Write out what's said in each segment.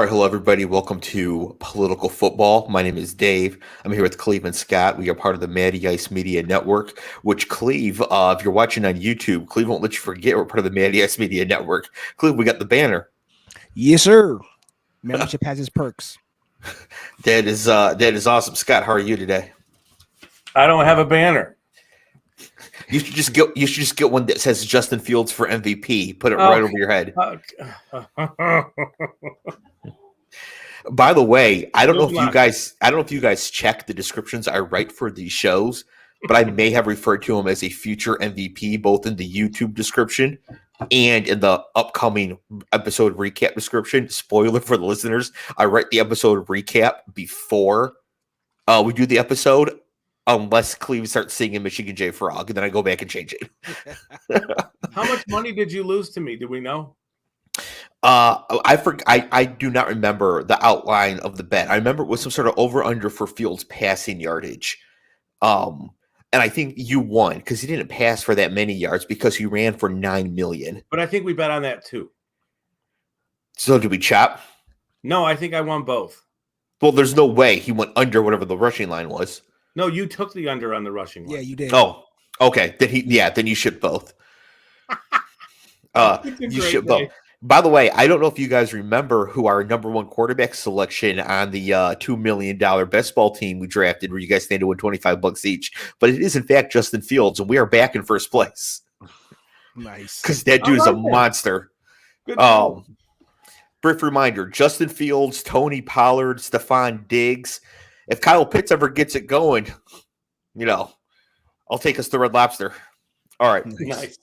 right, hello everybody. Welcome to Political Football. My name is Dave. I'm here with Clev and Scott. We are part of the Materialize Media Network, which Clev, if you're watching on YouTube, Clev won't let you forget we're part of the Materialize Media Network. Clev, we got the banner. Yes, sir. Membership has its perks. That is awesome. Scott, how are you today? I don't have a banner. You should just get one that says Justin Fields for MVP. Put it right over your head. By the way, I don't know if you guys check the descriptions I write for these shows, but I may have referred to him as a future MVP both in the YouTube description and in the upcoming episode recap description. Spoiler for the listeners, I write the episode recap before we do the episode, unless Cleve starts singing Michigan J Frog, and then I go back and change it. How much money did you lose to me? Do we know? I do not remember the outline of the bet. I remember it was some sort of over-under for Fields' passing yardage. And I think you won because he didn't pass for that many yards because he ran for 9 million. But I think we bet on that too. So did we chop? No, I think I won both. Well, there's no way he went under whatever the rushing line was. No, you took the under on the rushing line. Yeah, you did. Oh, okay. Then you should both. You should both. By the way, I don't know if you guys remember who our number one quarterback selection on the $2 million best ball team we drafted, where you guys stand to win $25 each. But it is, in fact, Justin Fields, and we are back in first place. Nice. Because that dude is a monster. Brief reminder, Justin Fields, Tony Pollard, Stephon Diggs. If Kyle Pitts ever gets it going, I'll take us to Red Lobster. All right. Nice.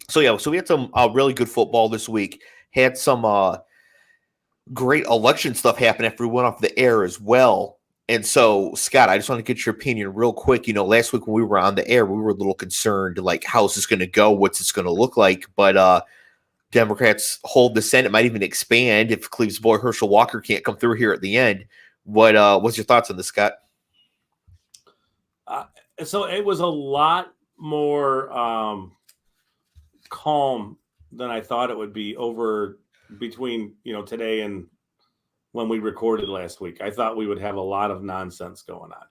So we had some really good football this week. Had some great election stuff happen after we went off the air as well. And so, Scott, I just want to get your opinion real quick. Last week when we were on the air, we were a little concerned, like, how's this going to go? What's this going to look like? But Democrats hold the Senate, might even expand if Cleve's boy Herschel Walker can't come through here at the end. What's your thoughts on this, Scott? So it was a lot more calm than I thought it would be over between today and when we recorded last week. I thought we would have a lot of nonsense going on.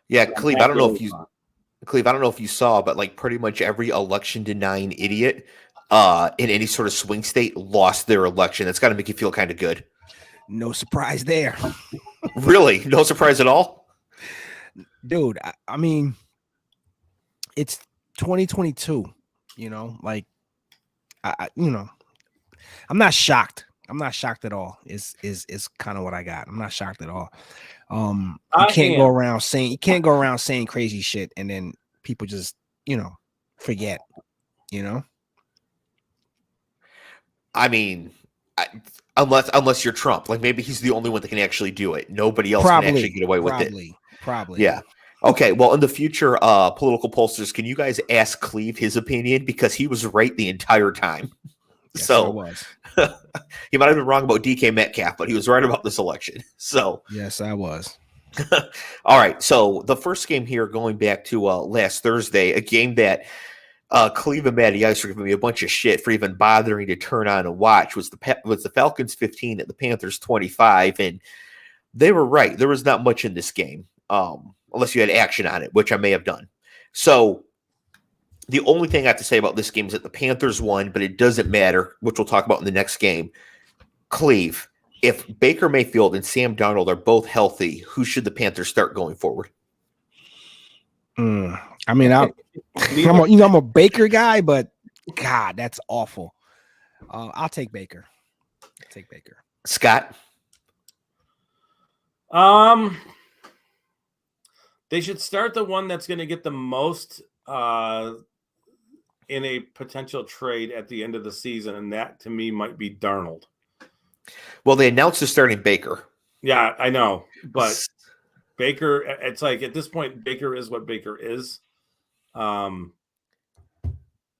Yeah, Cleve, I don't know if you saw, but like pretty much every election denying idiot in any sort of swing state lost their election. That's got to make you feel kind of good. No surprise there. Really? No surprise at all? Dude, I mean, it's 2022. I'm not shocked. I'm not shocked at all. Is kind of what I got. I'm not shocked at all. You can't go around saying crazy shit and then people just forget. I mean, unless you're Trump, like maybe he's the only one that can actually do it. Nobody else can actually get away with it. Probably. Yeah. Okay, well, in the future, political pollsters, can you guys ask Cleve his opinion? Because he was right the entire time. Yes, so was. He might have been wrong about DK Metcalf, but he was right about this election. So yes, I was. All right, so the first game here, going back to last Thursday, a game that Cleve and Matty Ice are giving me a bunch of shit for even bothering to turn on and watch, was the Falcons 15 at the Panthers 25, and they were right. There was not much in this game. Unless you had action on it, which I may have done. So the only thing I have to say about this game is that the Panthers won, but it doesn't matter, which we'll talk about in the next game. Cleve, if Baker Mayfield and Sam Darnold are both healthy, who should the Panthers start going forward? I mean, I'm a Baker guy, but God, that's awful. I'll take Baker. Scott? They should start the one that's going to get the most in a potential trade at the end of the season, and that to me might be Darnold. Well, they announced they're starting Baker. Yeah, I know, but Baker, it's like at this point, Baker is what Baker is. I'm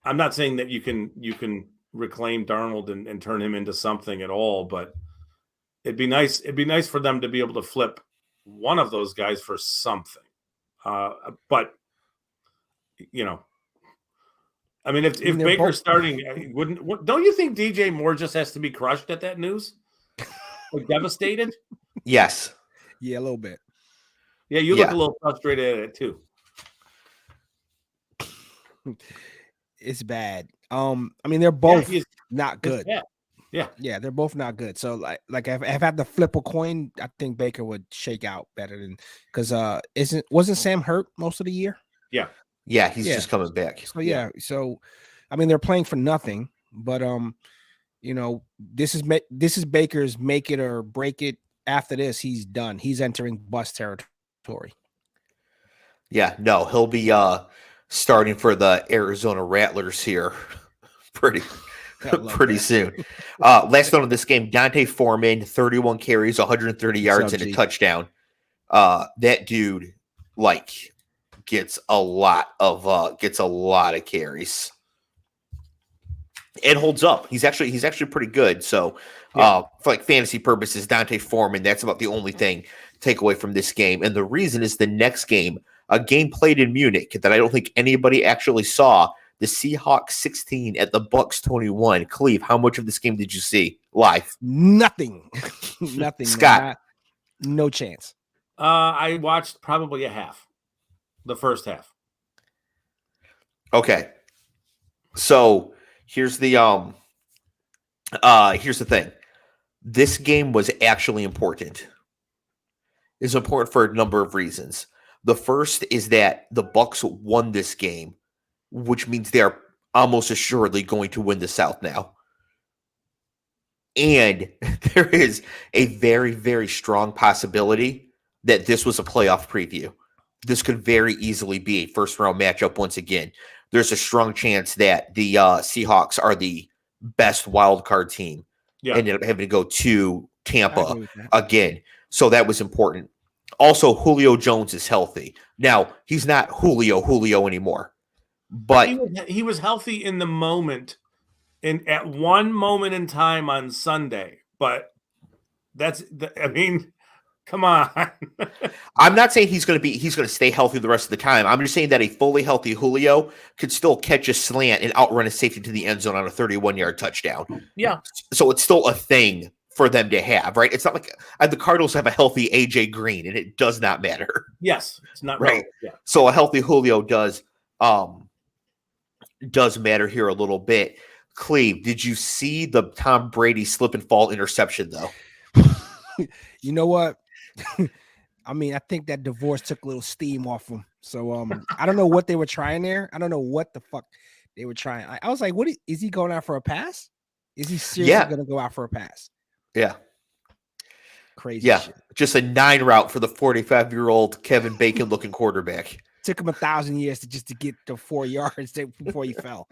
not saying that you can reclaim Darnold and turn him into something at all, but it'd be nice. It'd be nice for them to be able to flip one of those guys for something. But I mean, if Baker's starting, don't you think DJ Moore just has to be crushed at that news? Like devastated? Yes. Yeah, a little bit. Yeah, you look a little frustrated at it too. It's bad. I mean, they're both not good. Yeah, they're both not good. So like if I had to flip a coin, I think Baker would shake out better than because wasn't Sam hurt most of the year? Yeah, he's just coming back. So so I mean they're playing for nothing, but you know, this is Baker's make it or break it. After this, he's done. He's entering bust territory. Yeah, no, he'll be starting for the Arizona Rattlers here pretty soon. Last note of this game, Dante Foreman, 31 carries, 130 yards, and a touchdown. That dude gets a lot of carries. And holds up. He's actually pretty good. So for fantasy purposes, Dante Foreman, that's about the only thing to take away from this game. And the reason is the next game, a game played in Munich that I don't think anybody actually saw. The Seahawks 16 at the Bucks 21. Cleve, how much of this game did you see live? Nothing. Nothing. Scott. No chance. I watched probably a half. The first half. Okay. So here's the thing. This game was actually important. It's important for a number of reasons. The first is that the Bucks won this game, which means they are almost assuredly going to win the South now. And there is a very, very strong possibility that this was a playoff preview. This could very easily be a first-round matchup once again. There's a strong chance that the Seahawks are the best wild card team. Ended up having to go to Tampa again. So that was important. Also, Julio Jones is healthy. Now, he's not Julio anymore. But he was healthy in the moment, at one moment in time on Sunday. But come on. I'm not saying he's going to stay healthy the rest of the time. I'm just saying that a fully healthy Julio could still catch a slant and outrun a safety to the end zone on a 31-yard touchdown. Yeah. So it's still a thing for them to have, right? It's not like the Cardinals have a healthy AJ Green, and it does not matter. Yes, it's not right. Yeah. So a healthy Julio does matter here a little bit. Cleve, did you see the Tom Brady slip and fall interception though? You know what? I mean, I think that divorce took a little steam off him. So I don't know what they were trying there. I don't know what the fuck they were trying. I was like, is he going out for a pass? Is he seriously going to go out for a pass? Yeah. Crazy. Yeah. Shit. Just a 9 route for the 45-year-old Kevin Bacon looking quarterback. Took him 1,000 years to get to 4 yards before he fell.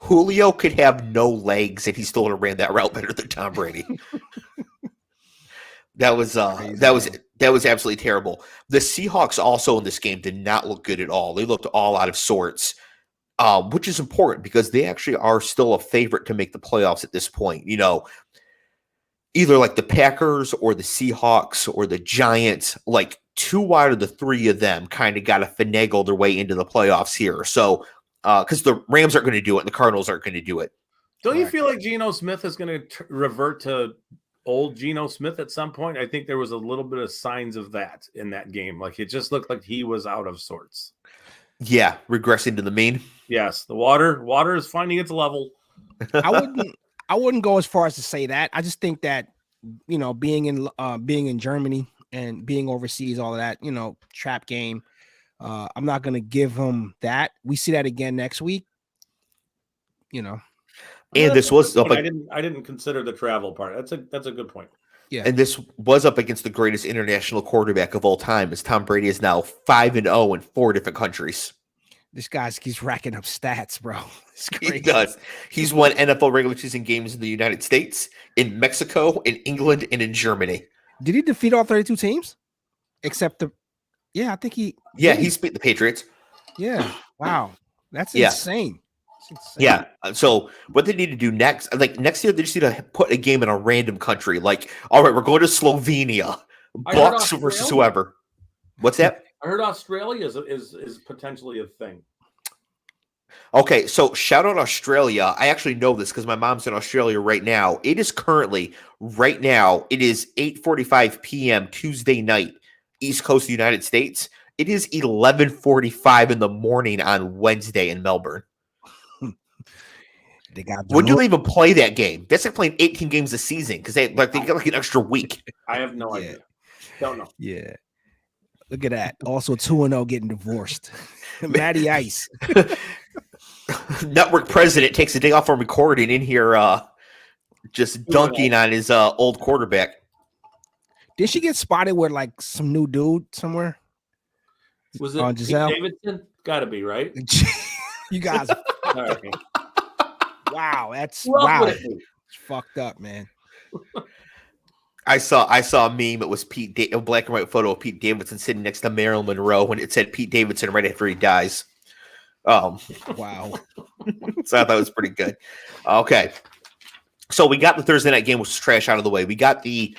Julio could have no legs and he still would have ran that route better than Tom Brady. That was absolutely terrible. The Seahawks also in this game did not look good at all. They looked all out of sorts, which is important because they actually are still a favorite to make the playoffs at this point. You know, either like the Packers or the Seahawks or the Giants, like 2 out of the 3 of them kind of got to finagle their way into the playoffs here. So, because the Rams aren't going to do it and the Cardinals aren't going to do it. Don't you feel like Geno Smith is going to revert to old Geno Smith at some point? I think there was a little bit of signs of that in that game. Like it just looked like he was out of sorts. Yeah, regressing to the mean. Yes, the water is finding its level. I wouldn't go as far as to say that. I just think that, you know, being in Germany and being overseas, all of that, you know, trap game. I'm not going to give him that. We see that again next week. You know, and this was up. I didn't consider the travel part. That's a good point. Yeah, and this was up against the greatest international quarterback of all time, as Tom Brady is now 5-0 in 4 different countries. This he's racking up stats, bro. It's crazy. He does. He's won NFL regular season games in the United States, in Mexico, in England, and in Germany. Did he defeat all 32 teams? Except I think he. Yeah, he's beat the Patriots. Yeah. Wow. That's insane. Yeah. So what they need to do next year, they just need to put a game in a random country. Like, all right, we're going to Slovenia. Bucks versus whoever. What's that? I heard Australia is potentially a thing. Okay, so shout out Australia. I actually know this because my mom's in Australia right now. It is currently, right now, it is 8:45 p.m. Tuesday night, East Coast of the United States. It is 11:45 in the morning on Wednesday in Melbourne. When do they even play that game? That's like playing 18 games a season because they get like an extra week. I have no idea. Don't know. Yeah. Look at that. Also 2-0 getting divorced. Matty Ice. Network president takes a day off from recording in here just dunking on his old quarterback. Did she get spotted with like some new dude somewhere? Was it Giselle Davidson? Gotta be, right? You guys. Right. Wow, that's wow. It's fucked up, man. I saw a meme. It was a black and white photo of Pete Davidson sitting next to Marilyn Monroe when it said Pete Davidson right after he dies. Wow. So I thought it was pretty good. Okay. So we got the Thursday night game, which was trash, out of the way. We got the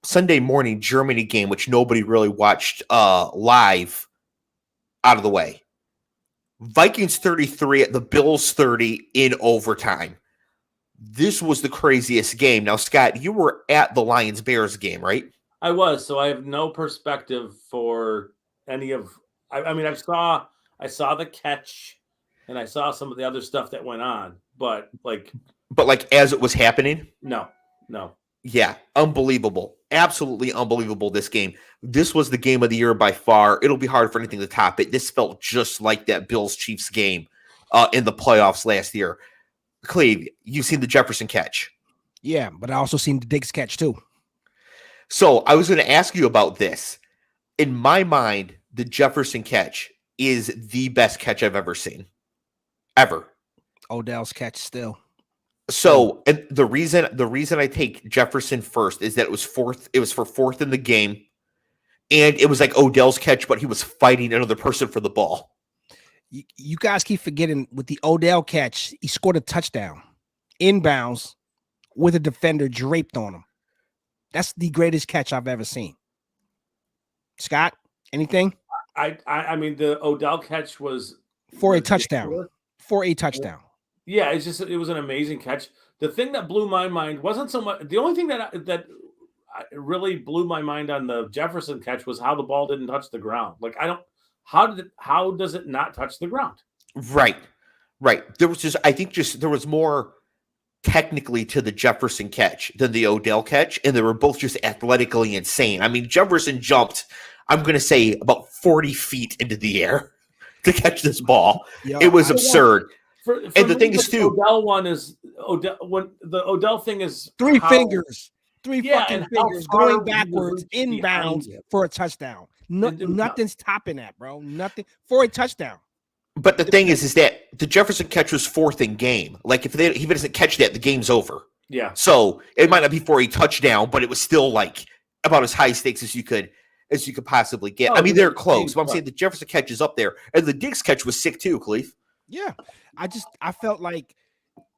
Sunday morning Germany game, which nobody really watched live, out of the way. Vikings 33 at the Bills 30 in overtime. This was the craziest game. Now, Scott, you were at the Lions-Bears game, right? I was, so I have no perspective for any of. I mean, I saw the catch, and I saw some of the other stuff that went on, but as it was happening, no. Yeah, unbelievable, absolutely unbelievable. This game, this was the game of the year by far. It'll be hard for anything to top it. This felt just like that Bills-Chiefs game in the playoffs last year. Cleve, you've seen the Jefferson catch. Yeah, but I also seen the Diggs catch too. So I was going to ask you about this. In my mind, the Jefferson catch is the best catch I've ever seen. Ever. Odell's catch still. So, and the reason I take Jefferson first is that it was for fourth in the game, and it was like Odell's catch, but he was fighting another person for the ball. You guys keep forgetting with the Odell catch, he scored a touchdown inbounds with a defender draped on him. That's the greatest catch I've ever seen. Scott, anything? I mean, the Odell catch was for a touchdown. Yeah, it was an amazing catch. The thing that blew my mind wasn't so much. The only thing that really blew my mind on the Jefferson catch was how the ball didn't touch the ground. Like, how does it not touch the ground? Right. There was more technically to the Jefferson catch than the Odell catch, and they were both just athletically insane. I mean, Jefferson jumped, I'm going to say, about 40 feet into the air to catch this ball. Yeah, it was absurd. And the thing is, too, Odell one is when the Odell thing is three fucking fingers going backwards inbounds for a touchdown. Nothing's topping that, bro. Nothing for a touchdown. But the thing is that the Jefferson catch was fourth in game. Like if he doesn't catch that, the game's over. Yeah. So it might not be for a touchdown, but it was still like about as high stakes as you could possibly get. I mean, they're close, but I'm saying the Jefferson catch is up there, and the Diggs catch was sick too, Cleve. Yeah, I felt like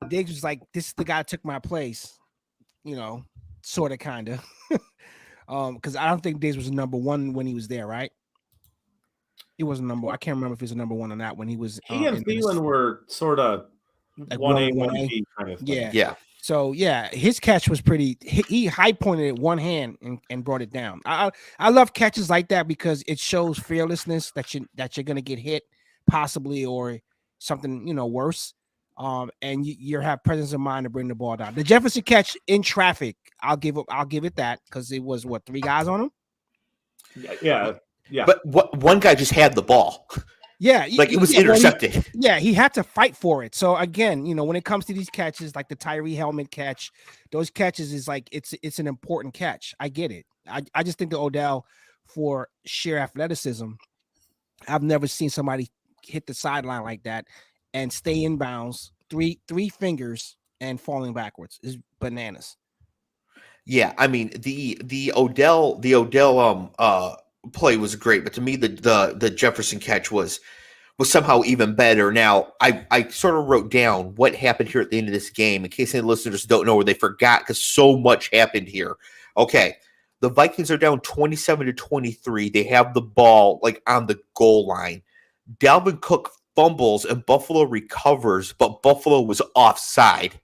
Diggs was like, this is the guy that took my place, sort of, kind of. Because I don't think Diggs was number one when he was there, right? He wasn't number one. I can't remember if he was a number one or not when he was. He and Thielen were sort of like 1A, 1B kind of thing. Yeah. So, yeah, his catch was pretty. He high pointed it one hand and brought it down. I love catches like that because it shows fearlessness that you're going to get hit possibly or something, worse. And you have presence of mind to bring the ball down. The Jefferson catch in traffic, I'll give it that because it was 3 guys on him. Yeah. But one guy just had the ball. Yeah, like it was intercepted. He had to fight for it. So again, when it comes to these catches, like the Tyree helmet catch, those catches is like it's an important catch. I get it. I just think the Odell, for sheer athleticism, I've never seen somebody hit the sideline like that and stay in bounds, three fingers and falling backwards is bananas. Yeah, I mean the Odell play was great, but to me the Jefferson catch was somehow even better. Now I sort of wrote down what happened here at the end of this game in case any listeners don't know or they forgot because so much happened here. Okay, the Vikings are down 27-23. They have the ball like on the goal line. Dalvin Cook fumbles and Buffalo recovers, but Buffalo was offside.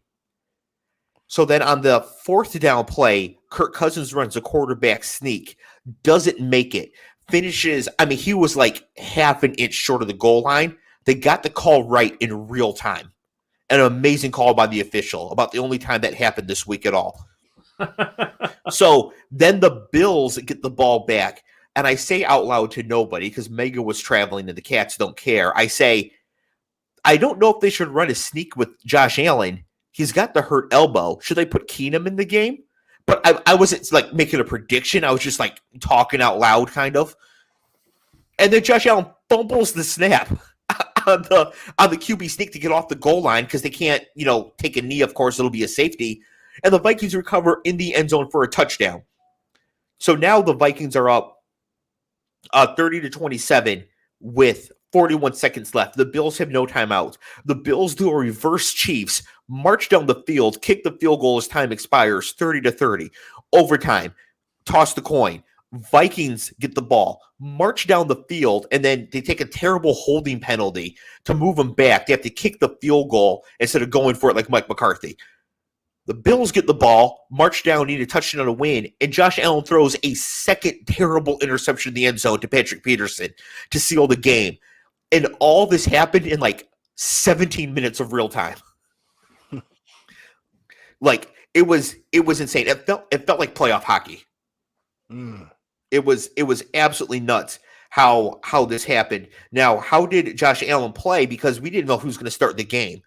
So then on the fourth down play, Kirk Cousins runs a quarterback sneak, doesn't make it, finishes. I mean, he was like half an inch short of the goal line. They got the call right in real time. An amazing call by the official, about the only time that happened this week at all. So then the Bills get the ball back, and I say out loud to nobody because Mega was traveling and the Cats don't care. I say, I don't know if they should run a sneak with Josh Allen. He's got the hurt elbow. Should they put Keenum in the game? But I wasn't like making a prediction. I was just like talking out loud, kind of. And then Josh Allen fumbles the snap on the QB sneak to get off the goal line because they can't, take a knee. Of course, it'll be a safety. And the Vikings recover in the end zone for a touchdown. So now the Vikings are up 30-27 with 41 seconds left. The Bills have no timeout. The Bills do a reverse Chiefs, march down the field, kick the field goal as time expires, 30-30. Overtime, toss the coin. Vikings get the ball, march down the field, and then they take a terrible holding penalty to move them back. They have to kick the field goal instead of going for it like Mike McCarthy. The Bills get the ball, march down, need a touchdown to win, and Josh Allen throws a second terrible interception in the end zone to Patrick Peterson to seal the game. And all this happened in like 17 minutes of real time. Like it was insane. It felt like playoff hockey. It was absolutely nuts how this happened. Now, how did Josh Allen play? Because we didn't know who was going to start the game.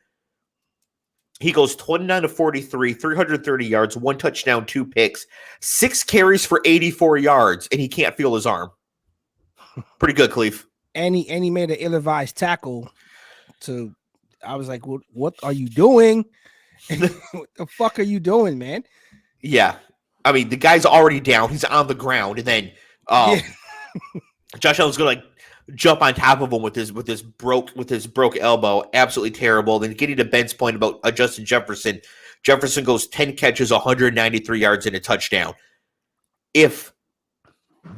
He goes 29-43, 330 yards, 1 touchdown, 2 picks, 6 carries for 84 yards, and he can't feel his arm. Pretty good, Clev. And he made an ill-advised tackle. I was like, what are you doing? What the fuck are you doing, man? Yeah. I mean, the guy's already down. He's on the ground. And then Josh Allen's going to like jump on top of him with his broke elbow. Absolutely terrible. Then getting to Ben's point about Justin Jefferson. Jefferson goes 10 catches, 193 yards, and a touchdown. If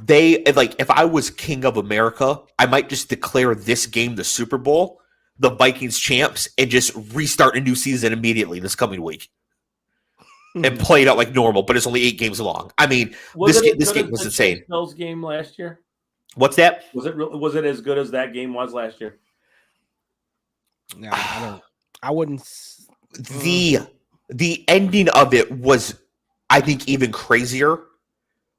I was king of America, I might just declare this game the Super Bowl, the Vikings champs, and just restart a new season immediately this coming week. And play it out like normal, but it's only 8 games long. I mean, this game was insane. Bills game last year? What's that? Was it as good as that game was last year? No, I wouldn't. The ending of it was, I think, even crazier.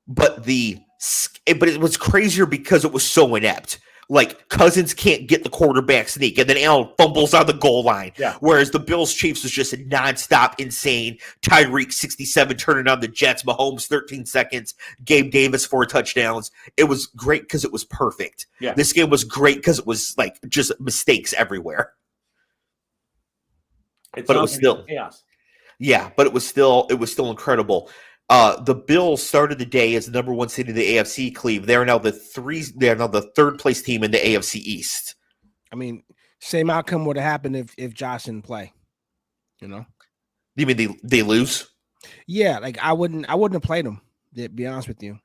But it was crazier because it was so inept. Like, Cousins can't get the quarterback sneak, and then Allen fumbles on the goal line. Yeah. Whereas the Bills Chiefs was just a nonstop insane. Tyreek 67 turning on the Jets, Mahomes 13 seconds, Gabe Davis 4 touchdowns. It was great because it was perfect. Yeah. This game was great because it was like just mistakes everywhere. But it was still chaos. Yeah, but it was still incredible. The Bills started the day as the number 1 seed in the AFC. Cleve. They're now the third place team in the AFC East. I mean, same outcome would have happened if Josh didn't play. You know? You mean they lose? Yeah, like I wouldn't have played them. To be honest with you,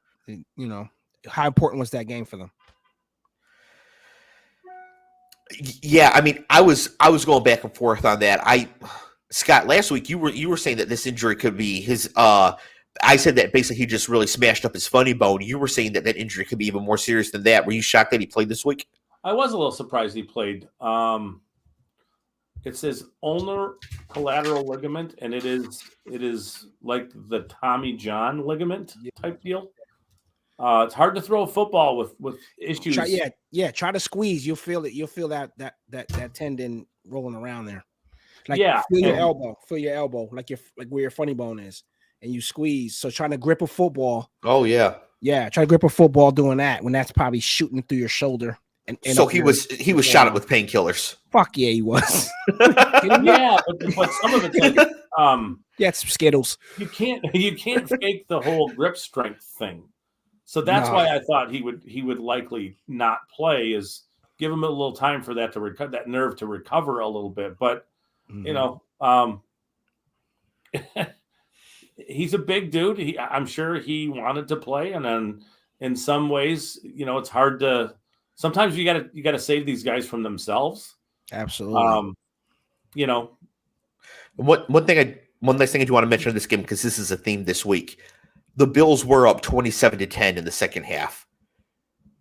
how important was that game for them? Yeah, I mean, I was going back and forth on that. Scott, last week you were saying that this injury could be his. I said that basically he just really smashed up his funny bone. You were saying that injury could be even more serious than that. Were you shocked that he played this week? I was a little surprised he played. It says ulnar collateral ligament, and it is like the Tommy John ligament type deal. It's hard to throw a football with issues. Try to squeeze. You'll feel it. You'll feel that tendon rolling around there. Like feel your elbow, like where your funny bone is, and you squeeze. So trying to grip a football. Oh yeah. Yeah, try to grip a football doing that when that's probably shooting through your shoulder. And so he was shot up with painkillers. Fuck yeah, he was. Yeah, but some of it's like it's some Skittles. You can't fake the whole grip strength thing. So that's why I thought he would likely not play, is give him a little time for that that nerve to recover a little bit. But he's a big dude. I'm sure he wanted to play, and then in some ways, it's hard to. Sometimes you got to save these guys from themselves. Absolutely. You know, one last thing I do want to mention in this game, because this is a theme this week. The Bills were up 27-10 in the second half.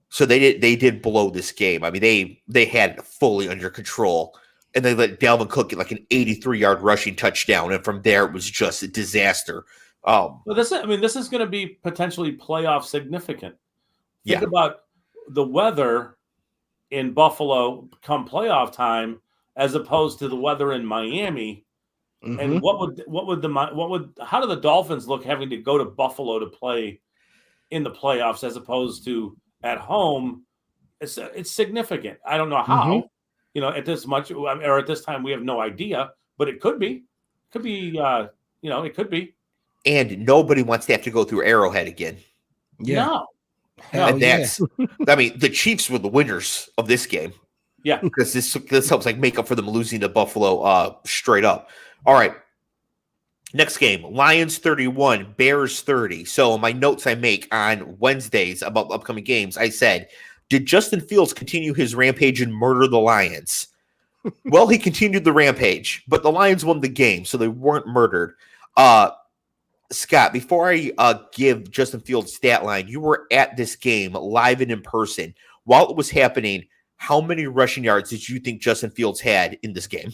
So they did blow this game. I mean, they had it fully under control. And they let Dalvin Cook get like an 83-yard rushing touchdown. And from there, it was just a disaster. Well, this is going to be potentially playoff significant. Think about the weather in Buffalo come playoff time, as opposed to the weather in Miami. Mm-hmm. And how do the Dolphins look having to go to Buffalo to play in the playoffs as opposed to at home? It's significant. I don't know how. Mm-hmm. At this time we have no idea, but it could be. It could be. And nobody wants to have to go through Arrowhead again. Yeah. No. And that's, I mean, the Chiefs were the winners of this game. Yeah. Because this helps make up for them losing to Buffalo straight up. All right. Next game, Lions 31, Bears 30. So my notes I make on Wednesdays about upcoming games, I said, did Justin Fields continue his rampage and murder the Lions? Well, he continued the rampage, but the Lions won the game, so they weren't murdered. Scott, before I give Justin Fields' stat line, you were at this game live and in person. While it was happening, how many rushing yards did you think Justin Fields had in this game?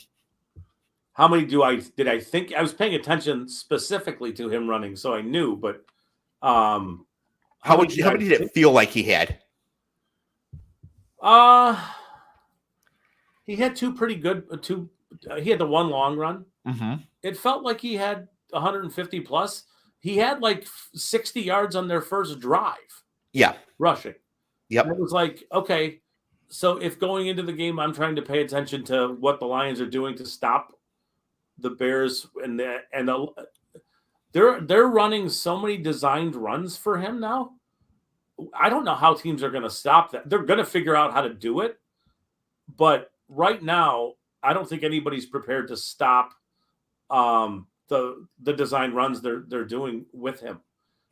How many did I think? I was paying attention specifically to him running, so I knew, but how many did it feel like he had? He had two pretty good, he had the one long run. Mm-hmm. It felt like he had 150 plus. He had like 60 yards on their first drive. Yeah. Rushing. Yep. And it was like, okay, so if going into the game, I'm trying to pay attention to what the Lions are doing to stop the Bears, and they're running so many designed runs for him now. I don't know how teams are going to stop that. They're going to figure out how to do it. But right now, I don't think anybody's prepared to stop the design runs they're doing with him.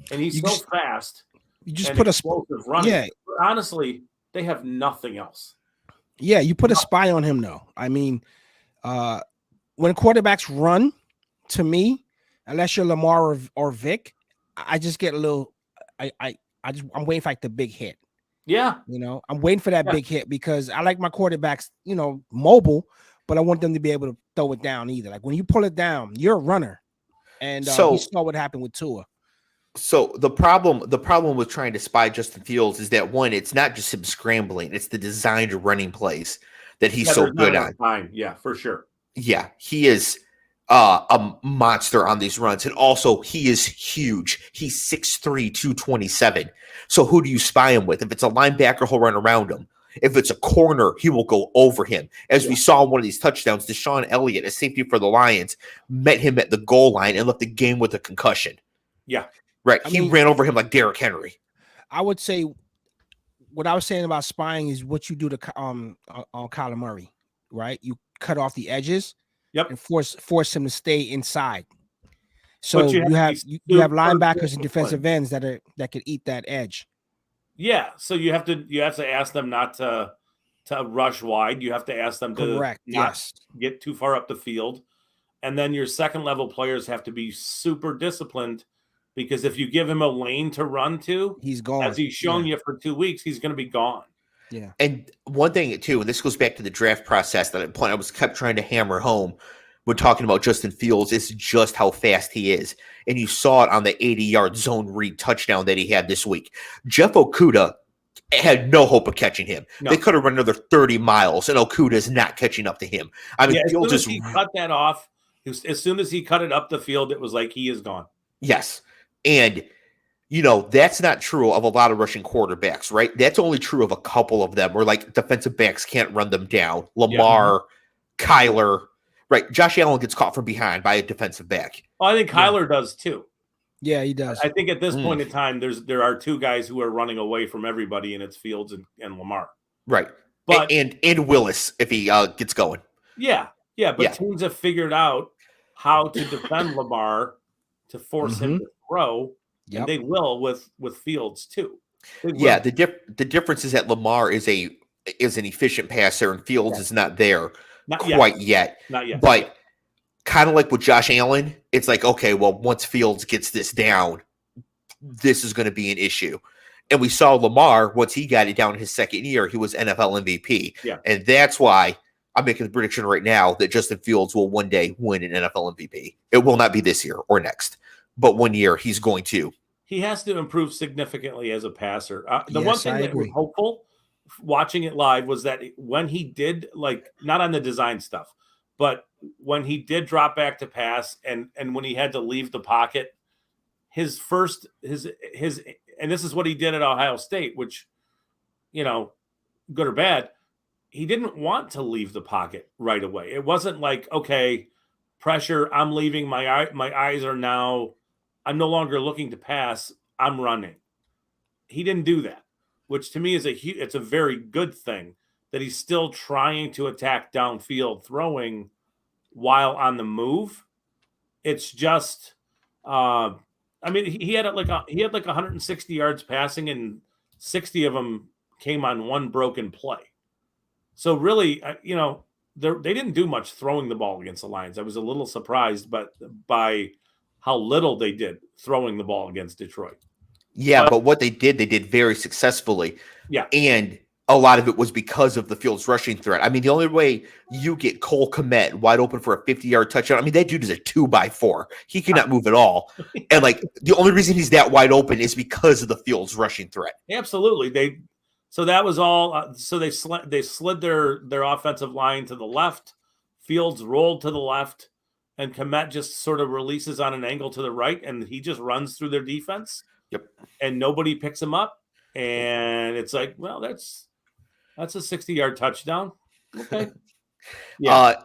And he's so fast. You just put explosive running. Yeah. Honestly, they have nothing else. Yeah, you put a spy on him though. I mean, when quarterbacks run, to me, unless you're Lamar or Vic, I just get a little. I'm waiting for like the big hit. Yeah, I'm waiting for that big hit because I like my quarterbacks, mobile, but I want them to be able to throw it down either. Like when you pull it down, you're a runner, and you saw what happened with Tua. So the problem with trying to spy Justin Fields is that one, it's not just him scrambling; it's the designed running plays that he's so good on. Time. Yeah, for sure. Yeah, he is a monster on these runs. And also, he is huge. He's 6'3", 227. So who do you spy him with? If it's a linebacker, he'll run around him. If it's a corner, he will go over him. As we saw in one of these touchdowns, Deshaun Elliott, a safety for the Lions, met him at the goal line and left the game with a concussion. Yeah. Right. He ran over him like Derrick Henry. I would say what I was saying about spying is what you do to on Kyler Murray, right? You cut off the edges, and force him to stay inside. So you have linebackers and defensive ends that could eat that edge. Yeah, so you have to ask them not to rush wide. You have to ask them to not get too far up the field, and then your second level players have to be super disciplined, because if you give him a lane to run to, he's gone. As he's shown you for 2 weeks, he's going to be gone. Yeah. And one thing too, and this goes back to the draft process that I kept trying to hammer home when talking about Justin Fields, is just how fast he is. And you saw it on the 80-yard zone read touchdown that he had this week. Jeff Okudah had no hope of catching him. No. They could have run another 30 miles, and Okudah is not catching up to him. I mean, as soon as he cut that off, as soon as he cut it up the field, it was like he is gone. Yes. And that's not true of a lot of rushing quarterbacks, right? That's only true of a couple of them where like defensive backs can't run them down. Lamar, Kyler, right? Josh Allen gets caught from behind by a defensive back. Well, I think Kyler does too. Yeah, he does. I think at this point in time, there are two guys who are running away from everybody, and it's Fields and Lamar. Right. But and Willis if he gets going. Yeah. But teams have figured out how to defend Lamar to force him to throw. Yep. And they will with Fields too. Yeah, the difference is that Lamar is an efficient passer and Fields is not there. quite yet. Not yet. But kind of like with Josh Allen, it's like, okay, well, once Fields gets this down, this is going to be an issue. And we saw Lamar, once he got it down in his second year, he was NFL MVP. Yeah. And that's why I'm making the prediction right now that Justin Fields will one day win an NFL MVP. It will not be this year or next, but one year he's going to. He has to improve significantly as a passer. The one thing that was hopeful watching it live was that when he did, like, not on the design stuff, but when he did drop back to pass and when he had to leave the pocket, his and this is what he did at Ohio State, which, good or bad, he didn't want to leave the pocket right away. It wasn't like, okay, pressure, I'm leaving, my eyes are now, I'm no longer looking to pass, I'm running. He didn't do that, which to me is it's a very good thing that he's still trying to attack downfield throwing while on the move. It's just, he had like 160 yards passing, and 60 of them came on one broken play. So really, they didn't do much throwing the ball against the Lions. I was a little surprised, by how little they did throwing the ball against Detroit. Yeah, but what they did very successfully. Yeah, and a lot of it was because of the Fields rushing threat. I mean, the only way you get Cole Kmet wide open for a 50-yard touchdown, I mean, that dude is a 2x4. He cannot move at all. And, like, the only reason he's that wide open is because of the Fields rushing threat. Absolutely. So that was all. So they slid their offensive line to the left. Fields rolled to the left, and Kmet just sort of releases on an angle to the right, and he just runs through their defense. Yep. And nobody picks him up. And it's like, well, that's a 60-yard touchdown. Okay. Yeah.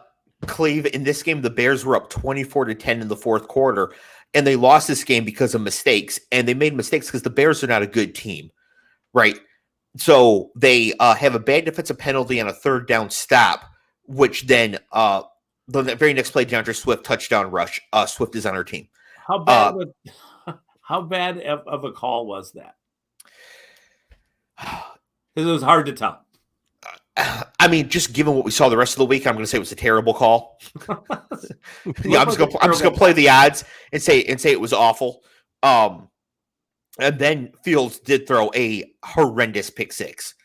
Cleve, in this game, the Bears were up 24-10 in the fourth quarter, and they lost this game because of mistakes. And they made mistakes because the Bears are not a good team, right? So they have a bad defensive penalty on a third down stop, which then the very next play, DeAndre Swift touchdown rush. Swift is on our team. How bad of a call was that? Because it was hard to tell. I mean, just given what we saw the rest of the week, I'm going to say it was a terrible call. Yeah, I'm just going to play the odds and say it was awful. And then Fields did throw a horrendous pick six.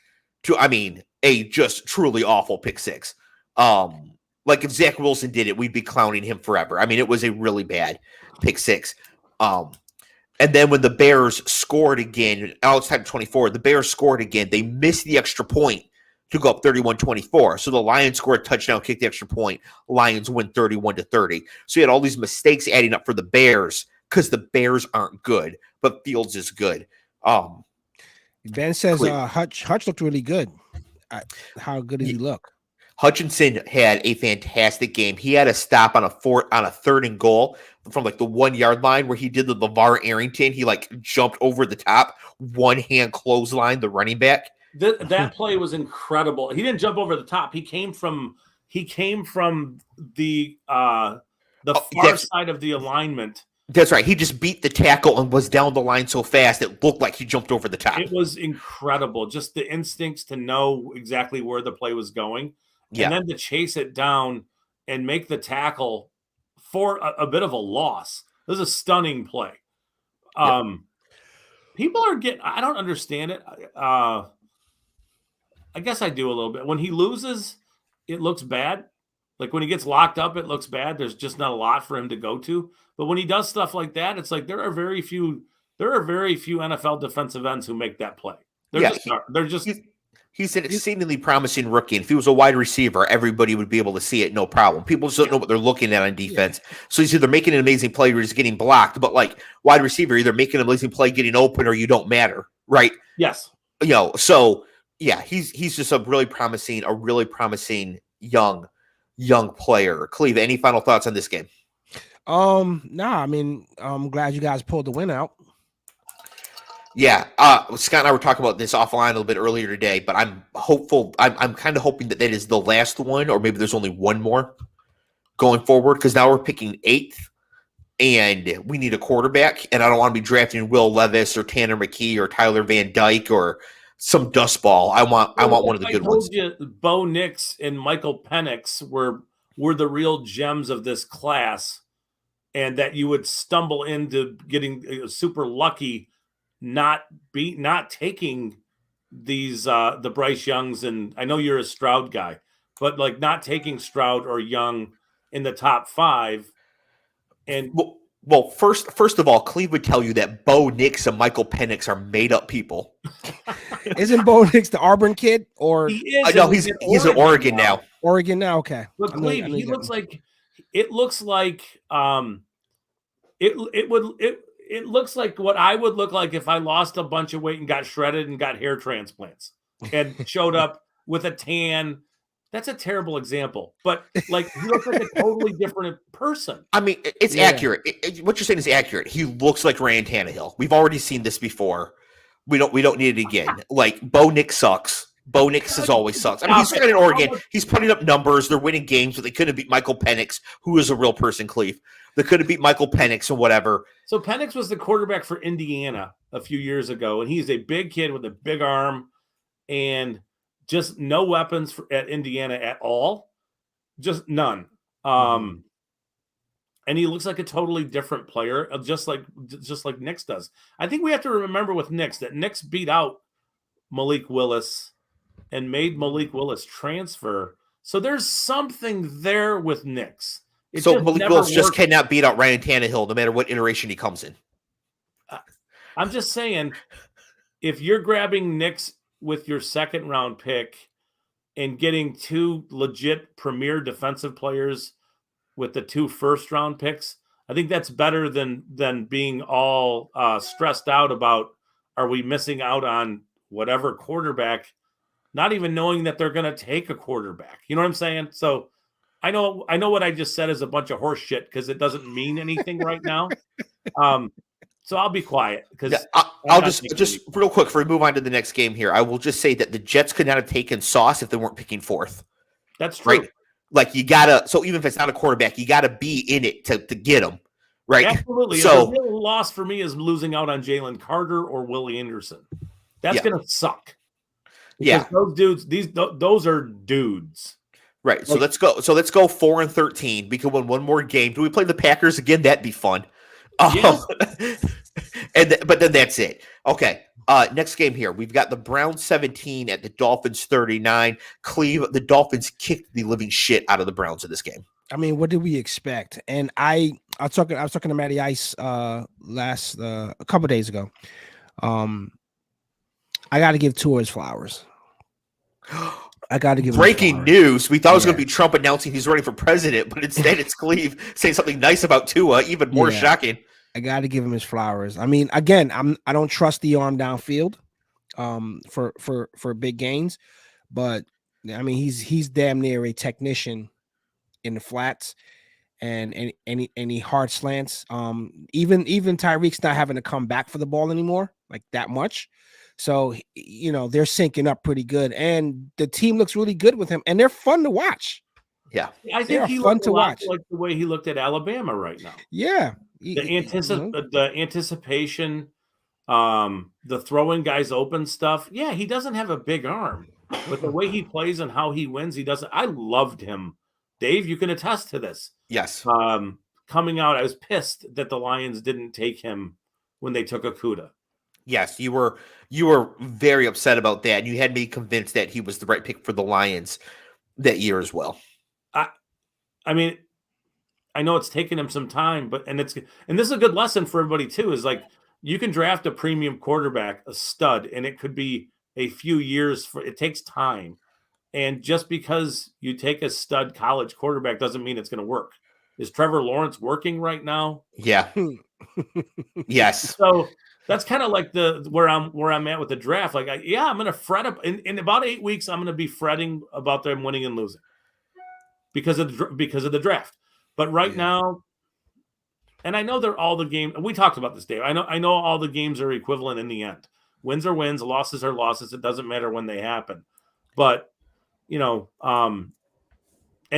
A just truly awful pick six. Like if Zach Wilson did it, we'd be clowning him forever. I mean, it was a really bad pick six. And then when the Bears scored again, outside of 24, the Bears scored again. They missed the extra point to go up 31-24. So the Lions scored a touchdown, kicked the extra point. Lions win 31-30. So you had all these mistakes adding up for the Bears because the Bears aren't good, but Fields is good. Ben says Hutch looked really good. How good did he look? Hutchinson had a fantastic game. He had a stop on a third and goal from like the 1 yard line where he did the LeVar Arrington. He like jumped over the top, one hand clothesline the running back. That play was incredible. He didn't jump over the top. He came from the far side of the alignment. That's right. He just beat the tackle and was down the line so fast it looked like he jumped over the top. It was incredible. Just the instincts to know exactly where the play was going. Yeah. And then to chase it down and make the tackle for a bit of a loss. This is a stunning play. People are I don't understand it. I guess I do a little bit. When he loses, it looks bad. Like when he gets locked up, it looks bad. There's just not a lot for him to go to. But when he does stuff like that, it's like there are very few NFL defensive ends who make that play. He's an exceedingly promising rookie. And if he was a wide receiver, everybody would be able to see it, no problem. People just don't know what they're looking at on defense. Yeah. So he's either making an amazing play or he's getting blocked. But like wide receiver, either making an amazing play, getting open, or you don't matter, right? Yes. So yeah, he's just a really promising young player. Cleve, any final thoughts on this game? I mean, I'm glad you guys pulled the win out. Yeah, Scott and I were talking about this offline a little bit earlier today, but I'm hopeful. I'm kind of hoping that is the last one, or maybe there's only one more going forward, because now we're picking 8th, and we need a quarterback, and I don't want to be drafting Will Levis or Tanner McKee or Tyler Van Dyke or some dust ball. I want one of the good ones. I told you, Bo Nix and Michael Penix were the real gems of this class, and that you would stumble into getting super lucky, not taking these the Bryce Youngs, and I know you're a Stroud guy, but like not taking Stroud or Young in the top 5. And well, first of all, Cleve would tell you that Bo Nix and Michael Penix are made up people. Isn't Bo Nix the Auburn kid? Or he is? No, he's in Oregon now. Oregon now, okay. But Cleve, he looks like it looks like it looks like what I would look like if I lost a bunch of weight and got shredded and got hair transplants and showed up with a tan. That's a terrible example, but like he looks like a totally different person. I mean, it's accurate. What you're saying is accurate. He looks like Ryan Tannehill. We've already seen this before. We don't need it again. Like Bo Nix sucks. Bo Nix has always sucks. I mean, he's in Oregon. He's putting up numbers. They're winning games, but they couldn't beat Michael Penix, who is a real person, Cleve. They couldn't beat Michael Penix and whatever. So Penix was the quarterback for Indiana a few years ago, and he's a big kid with a big arm and just no weapons at Indiana at all. Just none. And he looks like a totally different player, just like Nix does. I think we have to remember with Nix that Nix beat out Malik Willis and made Malik Willis transfer. So there's something there with Nix. So Malik Willis just cannot beat out Ryan Tannehill no matter what iteration he comes in. I'm just saying, if you're grabbing Nix with your second round pick and getting 2 legit premier defensive players with the 2 first round picks, I think that's better than being all stressed out about, are we missing out on whatever quarterback, not even knowing that they're going to take a quarterback. You know what I'm saying? So I know what I just said is a bunch of horse shit because it doesn't mean anything right now. So I'll be quiet because I'll just real quick before we move on to the next game here. I will just say that the Jets could not have taken Sauce if they weren't picking 4th. That's true. Right? Like you gotta. So even if it's not a quarterback, you gotta be in it to get him. Right? Absolutely. So the real loss for me is losing out on Jalen Carter or Willie Anderson. That's gonna suck. Because those dudes, those are dudes. Right. So let's go. So let's go 4-13. We can win one more game. Do we play the Packers again? That'd be fun. Yeah. But then that's it. Okay. Next game here. We've got the Browns 17 at the Dolphins 39. Cleve, the Dolphins kicked the living shit out of the Browns in this game. I mean, what did we expect? And I was talking to Matty Ice a couple days ago. I got to give Tua his flowers. I got to give breaking news. We thought it was going to be Trump announcing he's running for president, but instead it's Cleve saying something nice about Tua. Even more shocking. I got to give him his flowers. I mean, again, I don't trust the arm downfield, for big gains, but I mean he's damn near a technician in the flats and any hard slants. Even Tyreek's not having to come back for the ball anymore like that much. So, they're syncing up pretty good, and the team looks really good with him, and they're fun to watch. Yeah, I think he fun to watch, like the way he looked at Alabama right now. Yeah, the anticipation, the throwing guys open stuff. Yeah, he doesn't have a big arm, but the way he plays and how he wins, he doesn't. I loved him, Dave. You can attest to this. Yes. Coming out, I was pissed that the Lions didn't take him when they took Okudah. Yes, you were very upset about that. You had me convinced that he was the right pick for the Lions that year as well. I mean, I know it's taken him some time, and this is a good lesson for everybody too. Is like you can draft a premium quarterback, a stud, and it could be a few years. It takes time, and just because you take a stud college quarterback doesn't mean it's going to work. Is Trevor Lawrence working right now? Yeah. Yes. So. That's kind of like where I'm at with the draft. Like, I'm going to fret up in about 8 weeks. I'm going to be fretting about them winning and losing because of the draft. But right now, and I know they're all the game. We talked about this, Dave. I know all the games are equivalent in the end. Wins are wins, losses are losses. It doesn't matter when they happen. But and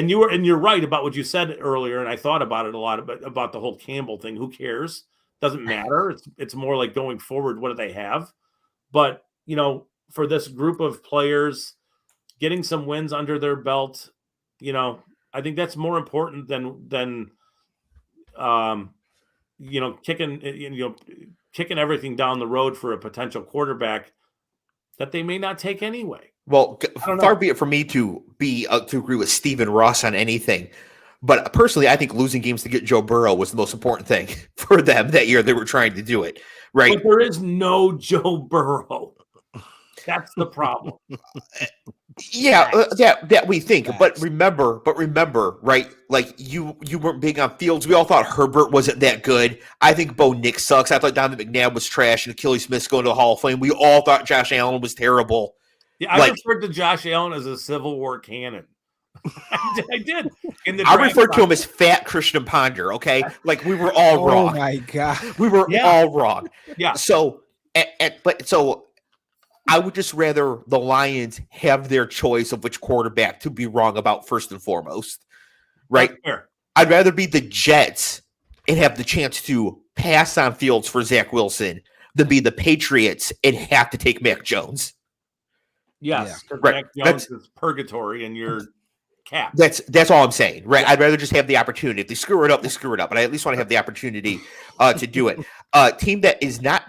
you're right about what you said earlier, and I thought about it a lot about the whole Campbell thing. Who cares? Doesn't matter. It's more like going forward. What do they have? But for this group of players, getting some wins under their belt, I think that's more important than kicking everything down the road for a potential quarterback that they may not take anyway. Well, far be it for me to agree with Stephen Ross on anything. But personally, I think losing games to get Joe Burrow was the most important thing for them that year. They were trying to do it, right? But there is no Joe Burrow. That's the problem. That we think. But remember, right? Like you weren't big on Fields. We all thought Herbert wasn't that good. I think Bo Nick sucks. I thought Donovan McNabb was trash and Achilles Smith's going to the Hall of Fame. We all thought Josh Allen was terrible. Yeah, I referred to Josh Allen as a Civil War cannon. I did. I referred to him as Fat Christian Ponder. Okay, like we were all wrong. Oh my god, we were all wrong. Yeah. So, I would just rather the Lions have their choice of which quarterback to be wrong about first and foremost, right? I'd rather be the Jets and have the chance to pass on Fields for Zach Wilson than be the Patriots and have to take Mac Jones. Yes, right. Mac Jones is purgatory and you're capped. That's all I'm saying, right? I'd rather just have the opportunity. If they screw it up, they screw it up. But I at least want to have the opportunity to do it. Team that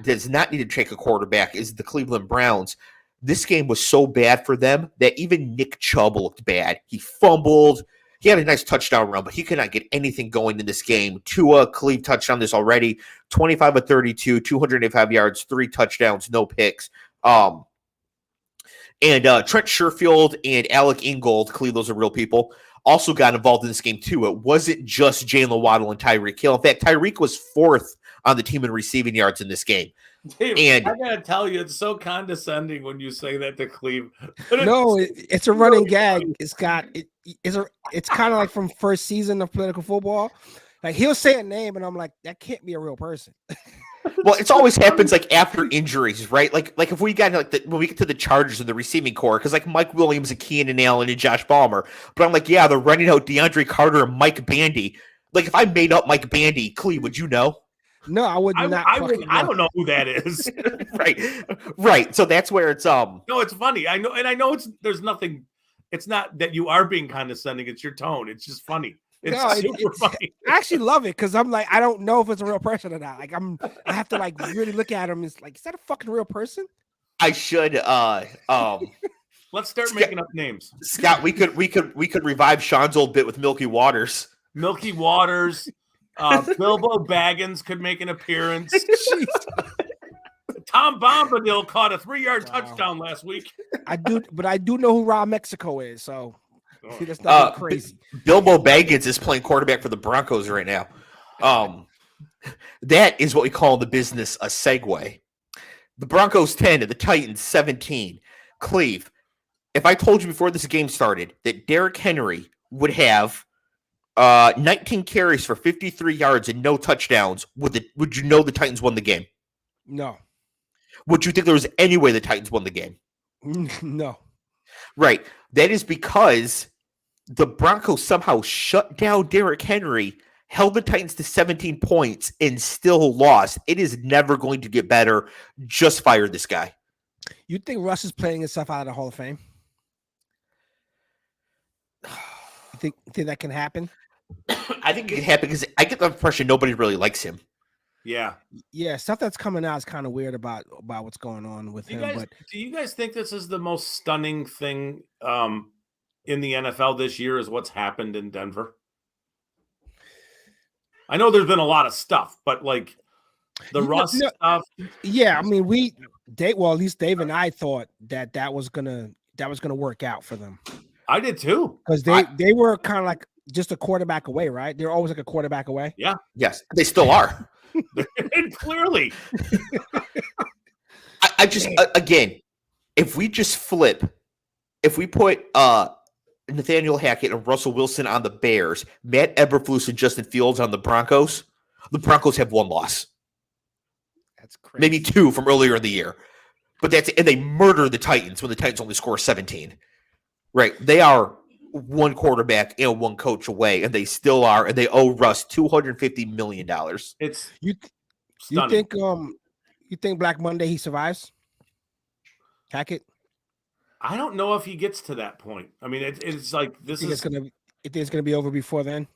does not need to take a quarterback is the Cleveland Browns. This game was so bad for them that even Nick Chubb looked bad. He fumbled. He had a nice touchdown run, but he could not get anything going in this game. Tua, Clev touched on this already. 25 of 32, 285 yards, 3 touchdowns, no picks. And Trent Sherfield and Alec Ingold, Cleveland, those are real people, also got involved in this game too. It wasn't just Jalen Waddle and Tyreek Hill. In fact, Tyreek was 4th on the team in receiving yards in this game. Dave, and I gotta tell you, it's so condescending when you say that to Cleve. No, it's a running gag. It's kind of like from first season of political football. Like he'll say a name, and I'm like, that can't be a real person. Well, it always happens like after injuries, right? Like if we got when we get to the Chargers in the receiving core, because like Mike Williams and Keenan Allen and Josh Ballmer, but I'm like, yeah, they're running out DeAndre Carter and Mike Bandy. Like if I made up Mike Bandy, Cleve, would you know? No, I would not. I don't know who that is. right. So that's where it's No, it's funny. I know there's nothing. It's not that you are being condescending. It's your tone. It's just funny. It's super funny. I actually love it because I'm like, I don't know if it's a real person or not. Like I have to like really look at him. It's like, is that a fucking real person? I should. Let's start making up names. Scott, we could revive Sean's old bit with Milky Waters. Milky Waters. Bilbo Baggins could make an appearance. Tom Bombadil caught a 3-yard touchdown last week. I do know who Rob Mexico is, so see, that's not crazy. Bilbo Baggins is playing quarterback for the Broncos right now. That is what we call in the business a segue. The Broncos 10 and the Titans 17. Cleve, if I told you before this game started that Derrick Henry would have 19 carries for 53 yards and no touchdowns, would you know the Titans won the game? No. Would you think there was any way the Titans won the game? No. Right. That is because the Broncos somehow shut down Derrick Henry, held the Titans to 17 points, and still lost. It is never going to get better. Just fire this guy. You think Russ is playing himself out of the Hall of Fame? You think that can happen? I think it can happen because I get the impression nobody really likes him. Yeah. Stuff that's coming out is kind of weird about what's going on with him. But do you guys think this is the most stunning thing in the NFL this year is what's happened in Denver? I know there's been a lot of stuff, but like the Russ stuff. Yeah, I mean, at least Dave and I thought that was gonna work out for them. I did too, because they were kind of like just a quarterback away, right? They're always like a quarterback away. Yeah. Yes, they still are. Clearly. I just again, if we put Nathaniel Hackett and Russell Wilson on the Bears, Matt Eberflus and Justin Fields on the Broncos have one loss. That's crazy. Maybe 2 from earlier in the year. But and they murder the Titans when the Titans only score 17. Right. They are one quarterback and one coach away, and they still are, and they owe Russ $250 million. It's you think Black Monday he survives? Hackett? I don't know if he gets to that point. I mean, it's like this is going to be over before then.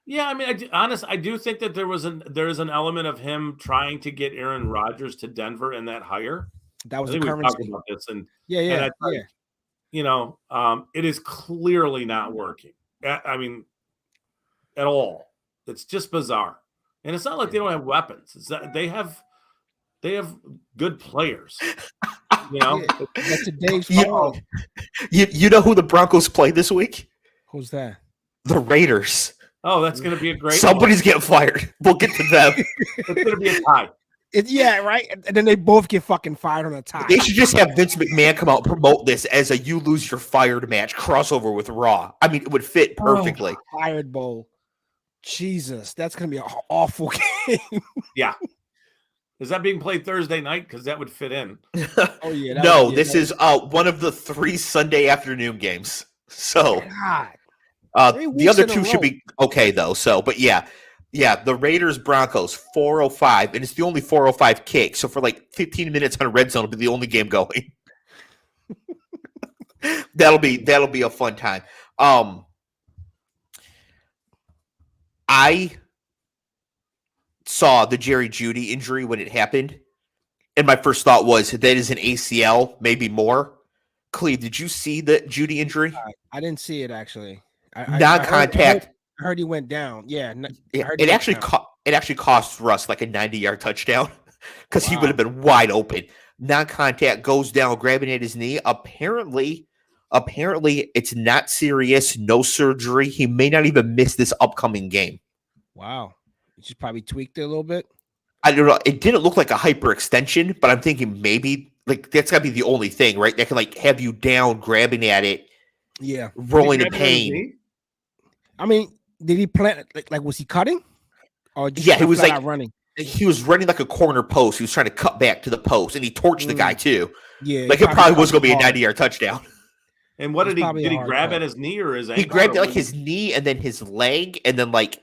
Yeah, I mean, I do think that there is an element of him trying to get Aaron Rodgers to Denver in that hire. That was I think the we currency. talked about this, and yeah. It is clearly not working. I mean, at all. It's just bizarre, and it's not like they don't have weapons. It's that they have good players. That's a Dave's fault. You know who the Broncos play this week? Who's that? The Raiders. Oh, that's going to be a great. Somebody's getting fired. We'll get to them. It's going to be a tie. Right. And then they both get fucking fired on a tie. They should just have Vince McMahon come out and promote this as a "you lose, you're fired" match crossover with Raw. I mean, it would fit perfectly. Fired Bowl. Jesus, that's going to be an awful game. Yeah. Is that being played Thursday night? Because that would fit in. Oh yeah. No, this is one of the 3 Sunday afternoon games. So. God. The other 2 should be okay though. So, but yeah, the Raiders Broncos 4:05, and it's the only 4:05 kick. So for like 15 minutes on a red zone, it'll be the only game going. that'll be a fun time. I saw the Jerry Jeudy injury when it happened, and my first thought was that is an ACL, maybe more. Cleve, did you see the Jeudy injury? I didn't see it actually. Non-contact. I heard he went down. Yeah, it actually cost Russ like a 90-yard touchdown because he would have been wide open. Non-contact, goes down, grabbing at his knee. Apparently, it's not serious. No surgery. He may not even miss this upcoming game. Wow, he just probably tweaked it a little bit. I don't know. It didn't look like a hyperextension, but I'm thinking maybe like that's gotta be the only thing, right? That can like have you down, grabbing at it. Yeah, rolling in pain. I mean, did he plant like was he cutting? Or just he was like running. He was running like a corner post. He was trying to cut back to the post, and he torched the guy too. Yeah, like it probably was going to be a 90-yard touchdown. And what did he grab at his knee or his ankle? He grabbed like his knee and then his leg and then like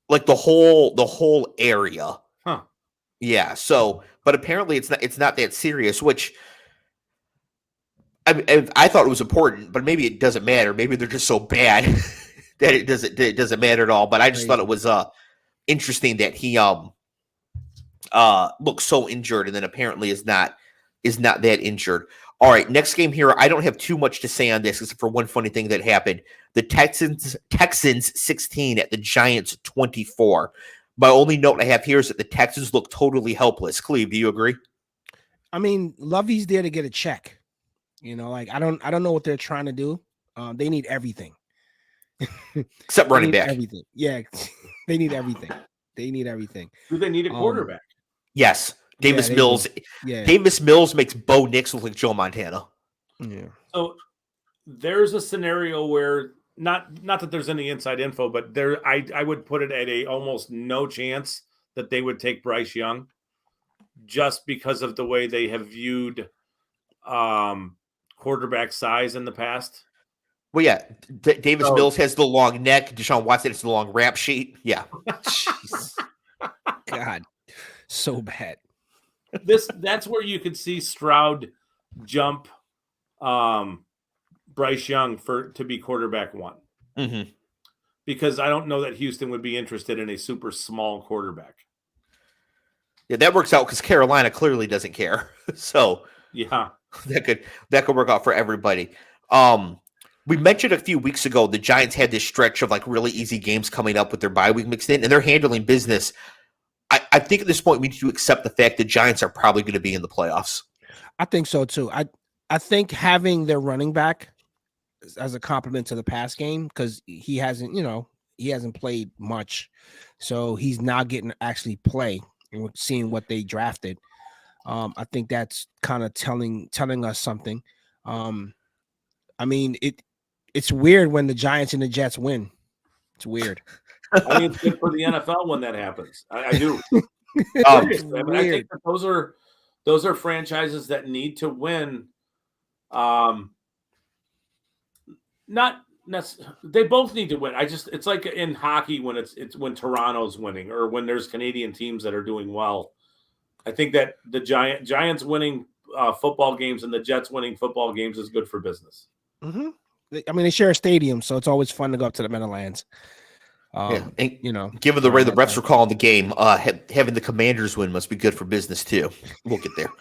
the whole area. Huh. Yeah. So, but apparently it's not that serious. Which I thought it was important, but maybe it doesn't matter. Maybe they're just so bad that it doesn't matter at all. But I just thought it was interesting that he looks so injured and then apparently is not that injured. All right, next game here. I don't have too much to say on this except for one funny thing that happened. The Texans 16 at the Giants 24. My only note I have here is that the Texans look totally helpless. Cleve, do you agree? I mean, Lovey's there to get a check. Like I don't know what they're trying to do. They need everything. Except running back. Everything. Yeah. They need everything. Do they need a quarterback? Yes. Davis Mills. Yeah. Davis Mills makes Bo Nix look like Joe Montana. Yeah. So there's a scenario where not that there's any inside info, but I would put it at a almost no chance that they would take Bryce Young just because of the way they have viewed quarterback size in the past. Well, yeah, Davis Mills has the long neck. Deshaun Watson has the long rap sheet. Yeah. Jeez. God, so bad. That's where you could see Stroud jump Bryce Young to be quarterback 1. Mm-hmm. Because I don't know that Houston would be interested in a super small quarterback. Yeah, that works out because Carolina clearly doesn't care. So yeah, that could work out for everybody. We mentioned a few weeks ago the Giants had this stretch of like really easy games coming up with their bye week mixed in, and they're handling business. I think at this point we need to accept the fact the Giants are probably going to be in the playoffs. I think so too. I think having their running back as a compliment to the pass game, because he hasn't played much, so he's now getting to actually play and we're seeing what they drafted. I think that's kind of telling us something. I mean, it's weird when the Giants and the Jets win. It's weird. I mean, it's good for the NFL when that happens. I do. I think that those are franchises that need to win. They both need to win. It's like in hockey when it's when Toronto's winning or when there's Canadian teams that are doing well. I think that the Giants winning football games, and the Jets winning football games is good for business. Mm-hmm. I mean, they share a stadium, so it's always fun to go up to the Meadowlands. And, given the around way the that refs time. were calling the game, having the Commanders win must be good for business too. We'll get there.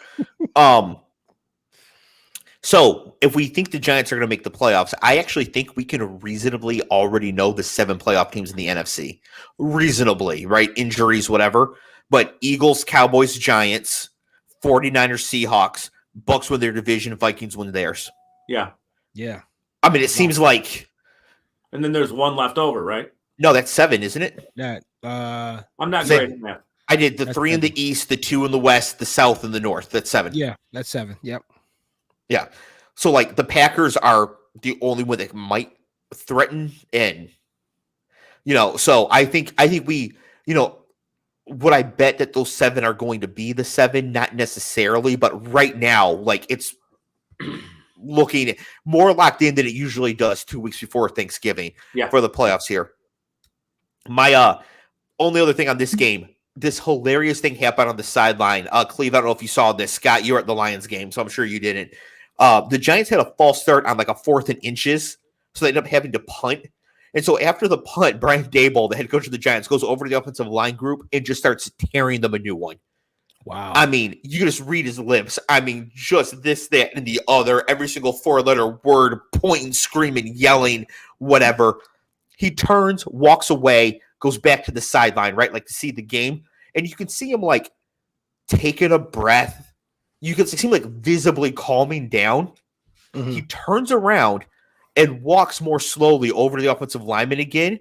So if we think the Giants are going to make the playoffs, I actually think we can reasonably already know the 7 playoff teams in the NFC. Reasonably, right? Injuries, whatever. But Eagles, Cowboys, Giants, 49ers, Seahawks, Bucks win their division, Vikings win theirs. Yeah. Yeah. I mean, it seems like. And then there's one left over, right? No, that's 7, isn't it? That I'm not great at math. I did the 3 in the East, the 2 in the West, the South, and the North. That's 7. Yeah, that's 7. Yep. Yeah. So like the Packers are the only one that might threaten, and so I think we, would I bet that those 7 are going to be the 7? Not necessarily, but right now, like it's looking more locked in than it usually does 2 weeks before Thanksgiving for the playoffs here. My only other thing on this game, this hilarious thing happened on the sideline. Cleve, I don't know if you saw this. Scott, you were at the Lions game, so I'm sure you didn't. The Giants had a false start on like a 4th and inches, so they ended up having to punt. And so after the punt, Brian Daboll, the head coach of the Giants, goes over to the offensive line group and just starts tearing them a new one. Wow. I mean, you can just read his lips. I mean, just this, that, and the other, every single 4-letter word, pointing, screaming, yelling, whatever. He turns, walks away, goes back to the sideline, right? Like to see the game. And you can see him like taking a breath. You can see him like visibly calming down. Mm-hmm. He turns around and walks more slowly over to the offensive lineman again.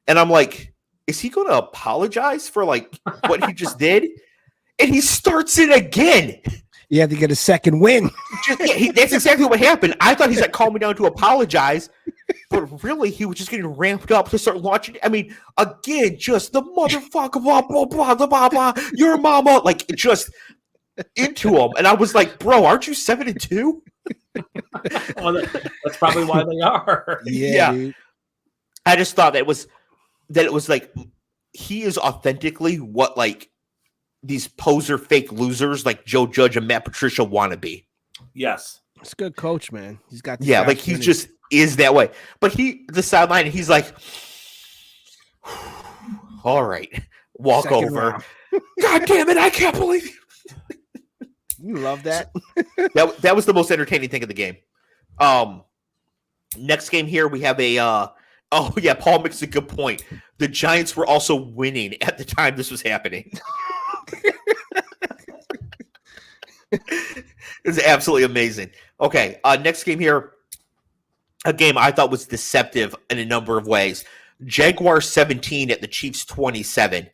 And I'm like, is he going to apologize for like what he just did? And he starts it again. You had to get a second win. That's exactly what happened. I thought he's like calming me down to apologize, but really he was just getting ramped up to start launching. I mean, again, just the motherfucker, blah, blah, blah, blah, blah, blah, your mama, like just into him. And I was like, bro, aren't you 7-2? Well, that's probably why they are. Yeah. Dude. I just thought that it was like he is authentically what like these poser fake losers like Joe Judge and Matt Patricia want to be. Yes. It's a good coach, man. He's got like he just is that way. But the sideline, he's like, all right, walk second over. Round. God damn it, I can't believe you. You love that. that was the most entertaining thing of the game. Next game here, we have a Paul makes a good point. The Giants were also winning at the time this was happening. It's absolutely amazing. Okay, next game here, a game I thought was deceptive in a number of ways. Jaguars 17 at the Chiefs 27.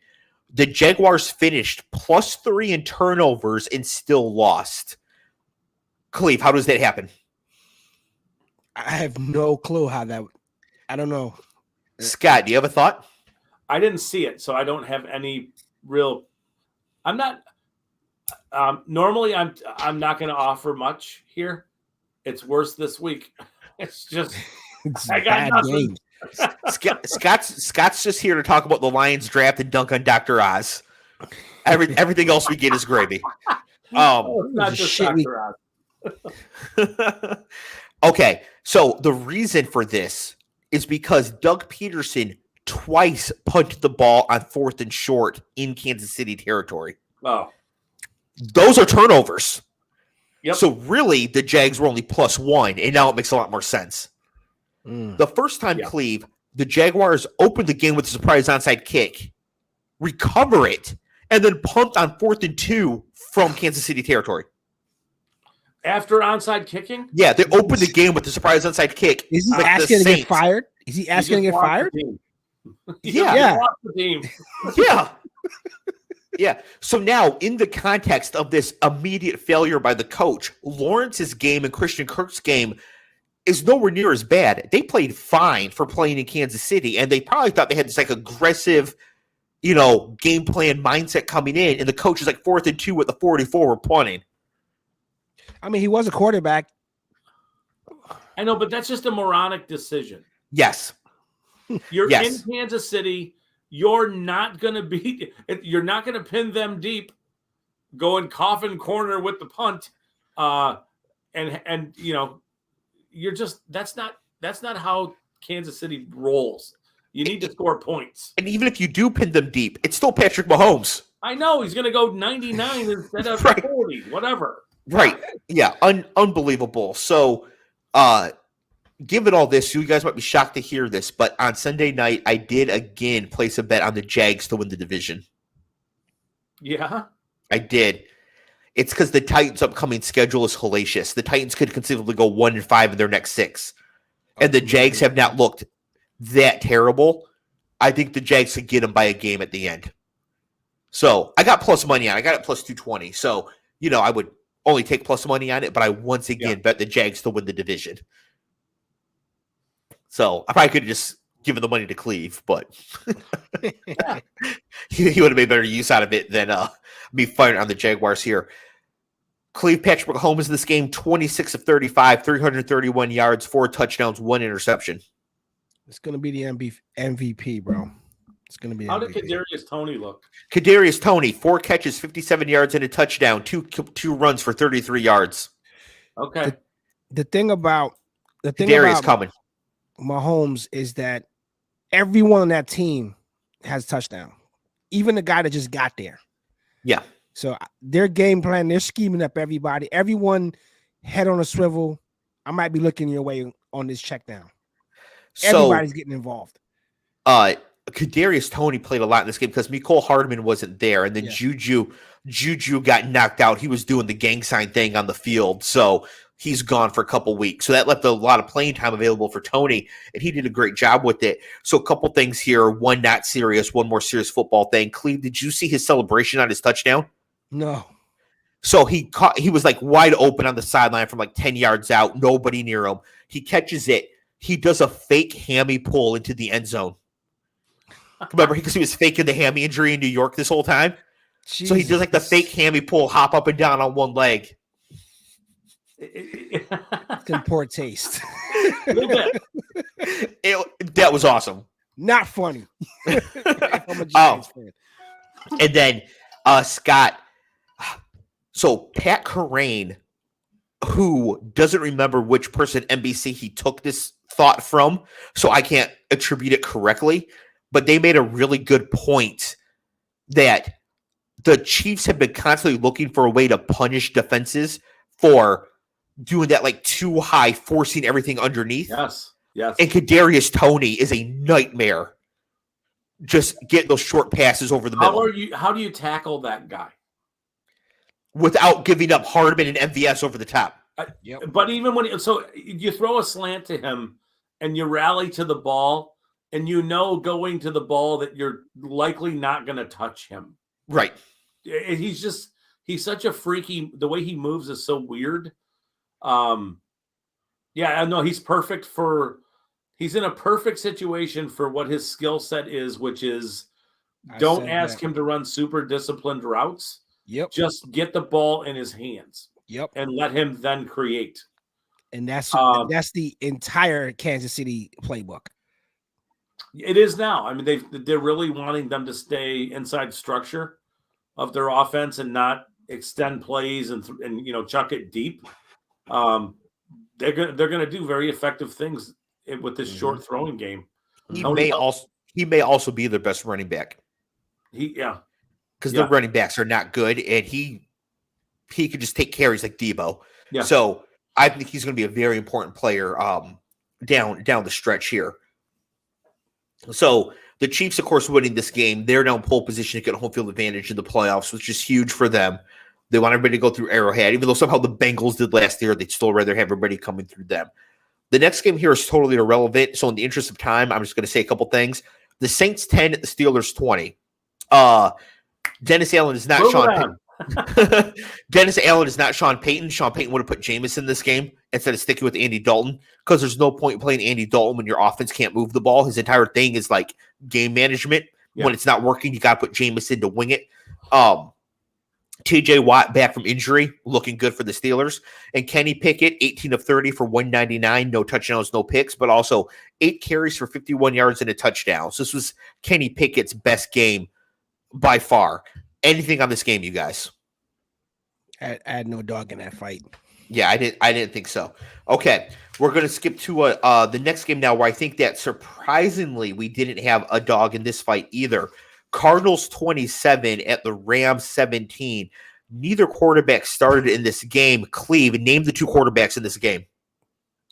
The Jaguars finished +3 in turnovers and still lost. Cleve, how does that happen? I have no clue how that. I don't know. Scott, do you have a thought? I didn't see it, so I don't have any real. I'm not. Normally, I'm not going to offer much here. It's worse this week. It's just I got nothing. Scott's just here to talk about the Lions draft and dunk on Dr. Oz. Everything else we get is gravy. Not just Dr. Oz. Okay, so the reason for this is because Doug Peterson twice punted the ball on 4th and short in Kansas City territory. Oh. Those are turnovers. Yep. So really, the Jags were only +1, and now it makes a lot more sense. The first time, Cleve, the Jaguars opened the game with a surprise onside kick, recover it, and then punt on 4th and 2 from Kansas City territory. After onside kicking? Yeah, they opened the game with the surprise onside kick. Is he asking to get fired? Is he asking to get fired? Yeah. Yeah. Yeah. Yeah. So now, in the context of this immediate failure by the coach, Lawrence's game and Christian Kirk's game is nowhere near as bad. They played fine for playing in Kansas City, and they probably thought they had this like aggressive, game plan mindset coming in, and the coach is like 4th and 2 with the 44 we're punting. I mean, he was a quarterback. I know, but that's just a moronic decision. Yes. You're in Kansas City. You're not going to pin them deep, going coffin corner with the punt And you're just that's not how Kansas City rolls. You need to score points. And even if you do pin them deep, it's still Patrick Mahomes. I know he's going to go 99 instead of 40, whatever. Right. Yeah. Unbelievable. So, given all this, you guys might be shocked to hear this, but on Sunday night, I did again place a bet on the Jags to win the division. Yeah. I did. It's because the Titans' upcoming schedule is hellacious. The Titans could conceivably go 1-5 in their next 6. And the Jags have not looked that terrible. I think the Jags could get them by a game at the end. So I got plus money on it. I got it plus 220. So, I would only take plus money on it, but I once again bet the Jags to win the division. So I probably could have just given the money to Clev, but he would have made better use out of it than me firing on the Jaguars here. Clev, Patrick Mahomes in this game, 26 of 35, 331 yards, 4 touchdowns, 1 interception. It's going to be the MVP, bro. It's going to be How MVP. did Kadarius Toney look? Kadarius Toney, 4 catches, 57 yards, and a touchdown, two runs for 33 yards. Okay. The thing about coming. Mahomes is that everyone on that team has a touchdown. Even the guy that just got there. Yeah. So their game plan, they're scheming up everybody. Everyone head on a swivel. I might be looking your way on this check down. Everybody's getting involved. Kadarius Toney played a lot in this game because Mecole Hardman wasn't there, and then Juju got knocked out. He was doing the gang sign thing on the field, so he's gone for a couple weeks. So that left a lot of playing time available for Toney, and he did a great job with it. So a couple things here, one not serious, one more serious football thing. Cleve, did you see his celebration on his touchdown? No. So he was like wide open on the sideline from like 10 yards out, nobody near him. He catches it. He does a fake hammy pull into the end zone. Remember, because he was faking the hammy injury in New York this whole time. Jesus. So he does like the fake hammy pull, hop up and down on one leg. It's in poor taste. That was awesome. Not funny. I'm a Giants fan. And then Scott. So Pat Kerrane, who doesn't remember which person NBC he took this thought from, so I can't attribute it correctly, but they made a really good point that the Chiefs have been constantly looking for a way to punish defenses for doing that like too high, forcing everything underneath. Yes. And Kadarius Toney is a nightmare. Just get those short passes over the middle. How do you tackle that guy? Without giving up Hardman and MVS over the top. But even when you throw a slant to him and you rally to the ball and going to the ball that you're likely not going to touch him. Right. He's such a freaky, the way he moves is so weird. Yeah, I know he's in a perfect situation for what his skill set is, which is don't ask him to run super disciplined routes. Yep. Just get the ball in his hands. Yep. And let him then create. And that's the entire Kansas City playbook. It is now. I mean, they're really wanting them to stay inside structure of their offense and not extend plays and chuck it deep. They're gonna do very effective things with this short throwing game. He may also be their best running back. Because their running backs are not good, and he could just take carries like Debo. Yeah. So I think he's going to be a very important player down the stretch here. So the Chiefs, of course, winning this game, they're now in pole position to get home field advantage in the playoffs, which is huge for them. They want everybody to go through Arrowhead, even though somehow the Bengals did last year. They'd still rather have everybody coming through them. The next game here is totally irrelevant. So in the interest of time, I'm just going to say a couple things. The Saints 10, the Steelers 20. Dennis Allen is not Sean Payton. Dennis Allen is not Sean Payton. Sean Payton would have put Jameis in this game instead of sticking with Andy Dalton because there's no point playing Andy Dalton when your offense can't move the ball. His entire thing is like game management. Yeah. When it's not working, you got to put Jameis in to wing it. TJ Watt back from injury, looking good for the Steelers. And Kenny Pickett, 18 of 30 for 199, no touchdowns, no picks, but also 8 carries for 51 yards and a touchdown. So this was Kenny Pickett's best game by far. Anything on this game, you guys? I had no dog in that fight. Yeah, I didn't think so. Okay, we're going to skip to the next game now, where I think that surprisingly we didn't have a dog in this fight either. Cardinals 27 at the Rams 17. Neither quarterback started in this game. Cleve, name the two quarterbacks in this game.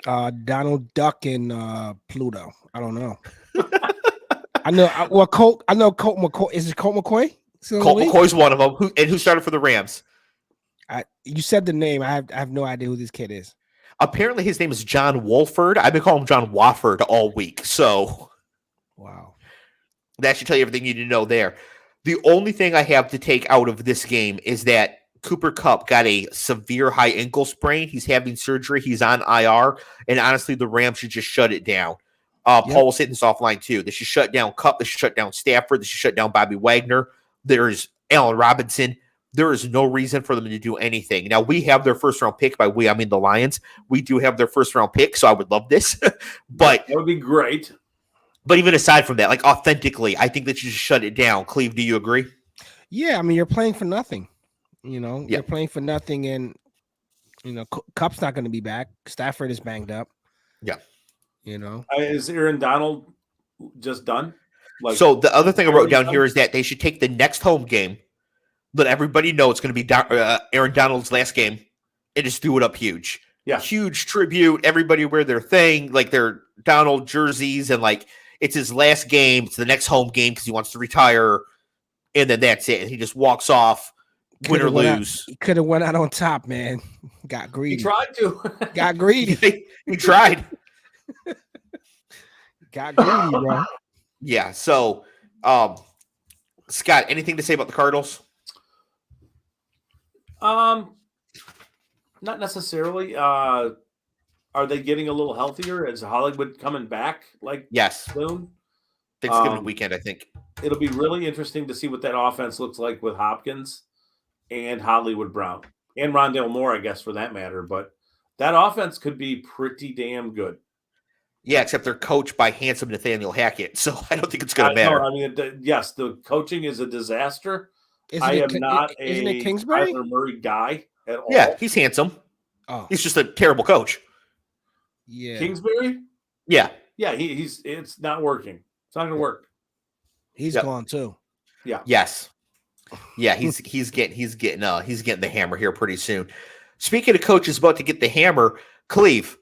Donald Duck and Pluto. I don't know. I know. Colt. I know Colt McCoy. Is it Colt McCoy? Colt McCoy's one of them. Who started for the Rams? You said the name. I have no idea who this kid is. Apparently, his name is John Wolford. I've been calling him John Wofford all week. So, wow, that should tell you everything you need to know there. The only thing I have to take out of this game is that Cooper Kupp got a severe high ankle sprain. He's having surgery. He's on IR. And honestly, the Rams should just shut it down. Paul was hitting this offline too. They should shut down Kupp. They should shut down Stafford. They should shut down Bobby Wagner. There's Allen Robinson. There is no reason for them to do anything. Now, we have their first round pick. By we, I mean the Lions. We do have their first round pick, so I would love this. But that would be great. But even aside from that, like authentically, I think that you just shut it down. Cleve, do you agree? Yeah, I mean, you're playing for nothing. You're playing for nothing, and Kupp's not going to be back. Stafford is banged up. Yeah. Is Aaron Donald just done? So the other thing I wrote down here is that they should take the next home game, let everybody know it's going to be Aaron Donald's last game, and just do it up huge. Yeah. Huge tribute. Everybody wear their thing, like their Donald jerseys, and like it's his last game. It's the next home game because he wants to retire, and then that's it. And he just walks off, win or lose. He could have went out on top, man. Got greedy. He tried to. Got greedy. He tried. Got greedy, bro. Yeah. So, Scott, anything to say about the Cardinals? Not necessarily. Are they getting a little healthier? Is Hollywood coming back? Yes, soon? Thanksgiving weekend, I think. It'll be really interesting to see what that offense looks like with Hopkins and Hollywood Brown and Rondale Moore, I guess, for that matter. But that offense could be pretty damn good. Yeah, except they're coached by handsome Nathaniel Hackett, so I don't think it's going to matter. No, I mean, yes, the coaching is a disaster. I am not a Kyler Murray guy at all. Yeah, he's handsome. Oh, he's just a terrible coach. Yeah, Kingsbury. Yeah, he's. It's not working. It's not going to work. He's gone too. Yeah. Yes. Yeah, he's getting the hammer here pretty soon. Speaking of coaches about to get the hammer, Cleve.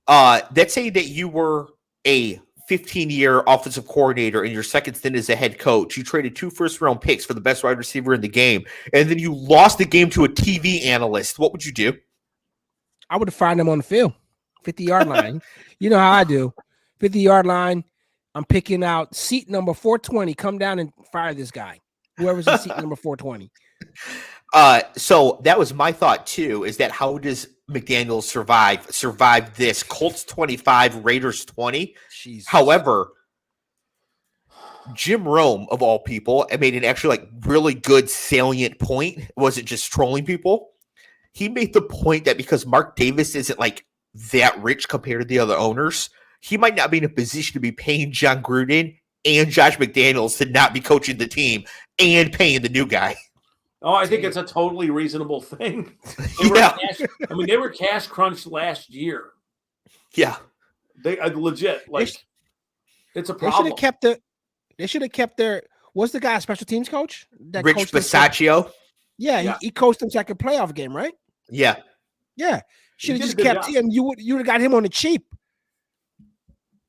Let's say that you were a 15-year offensive coordinator in your second stint as a head coach. You traded 2 first-round picks for the best wide receiver in the game, and then you lost the game to a TV analyst. What would you do? I would have fired him on the field, 50-yard line. You know how I do. 50-yard line. I'm picking out seat number 420. Come down and fire this guy. Whoever's in seat number 420. So that was my thought too, is that how does McDaniels survive this? Colts 25, Raiders 20. Jesus. However, Jim Rome, of all people, made an actually really good salient point. It wasn't just trolling people. He made the point that because Mark Davis isn't that rich compared to the other owners, he might not be in a position to be paying John Gruden and Josh McDaniels to not be coaching the team and paying the new guy. Oh, I think it's a totally reasonable thing. They were cash crunched last year. Yeah. They legit, it's a problem. They should have kept their, what's the guy, special teams coach? Rich Bisaccio? Yeah, he coached them second playoff game, right? Yeah. Yeah. Should have just kept him. You would have got him on the cheap.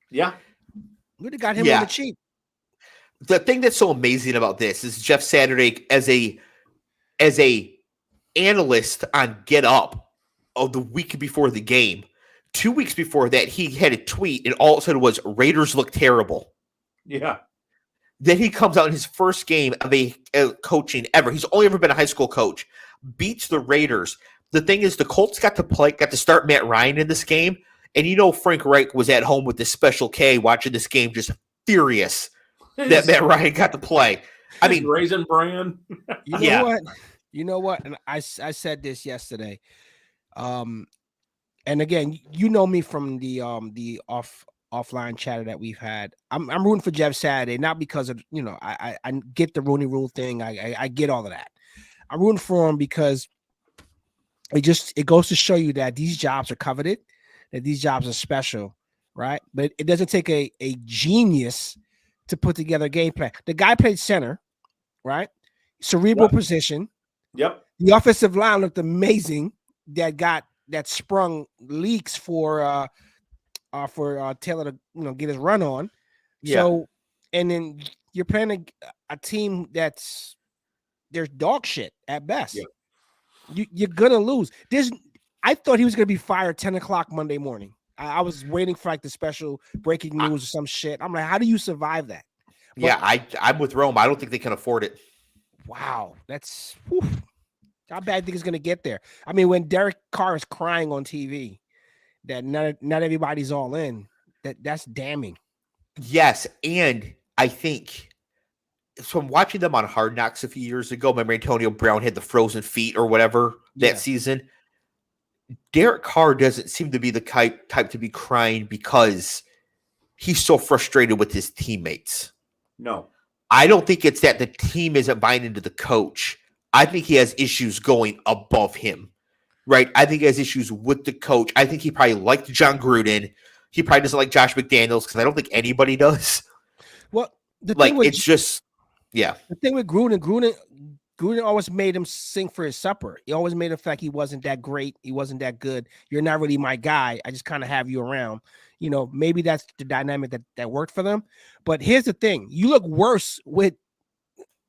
Yeah. You would have got him on the cheap. The thing that's so amazing about this is Jeff Saturday as a analyst on Get Up of the week before the game. 2 weeks before that, he had a tweet, and all it said was, Raiders look terrible. Yeah. Then he comes out in his first game of a coaching ever. He's only ever been a high school coach. Beats the Raiders. The thing is, the Colts got to start Matt Ryan in this game, and Frank Reich was at home with this Special K watching this game, just furious that Matt Ryan got to play. I mean, Raisin Bran. You know what? And I said this yesterday. And again, you know me from the offline chatter that we've had. I'm rooting for Jeff Saturday, not because of I get the Rooney Rule thing. I get all of that. I'm rooting for him because it goes to show you that these jobs are coveted, that these jobs are special, right? But it doesn't take a genius to put together a game plan. The guy played center, right? Cerebral position. Yep. The offensive line looked amazing. That sprung leaks for Taylor to get his run on. Yeah. So, and then you're playing a team there's dog shit at best. Yeah. You're gonna lose. I thought he was gonna be fired 10 o'clock Monday morning. I was waiting for like the special breaking news or some shit. I'm like, how do you survive that? But, I'm with Rome. I don't think they can afford it. Wow, that's how bad I think it's gonna get there. I mean, when Derek Carr is crying on TV that not everybody's all in, that's damning. Yes, and I think from watching them on Hard Knocks a few years ago, remember Antonio Brown had the frozen feet or whatever that season. Derek Carr doesn't seem to be the type to be crying because he's so frustrated with his teammates. No. I don't think it's that the team isn't buying into the coach. I think he has issues going above him, right? I think he has issues with the coach. I think he probably liked John Gruden. He probably doesn't like Josh McDaniels because I don't think anybody does. Well, the like thing with, it's just, yeah. The thing with Gruden always made him sing for his supper. He always made him feel like he wasn't that great. He wasn't that good. You're not really my guy. I just kind of have you around. Maybe that's the dynamic that worked for them. But here's the thing. You look worse with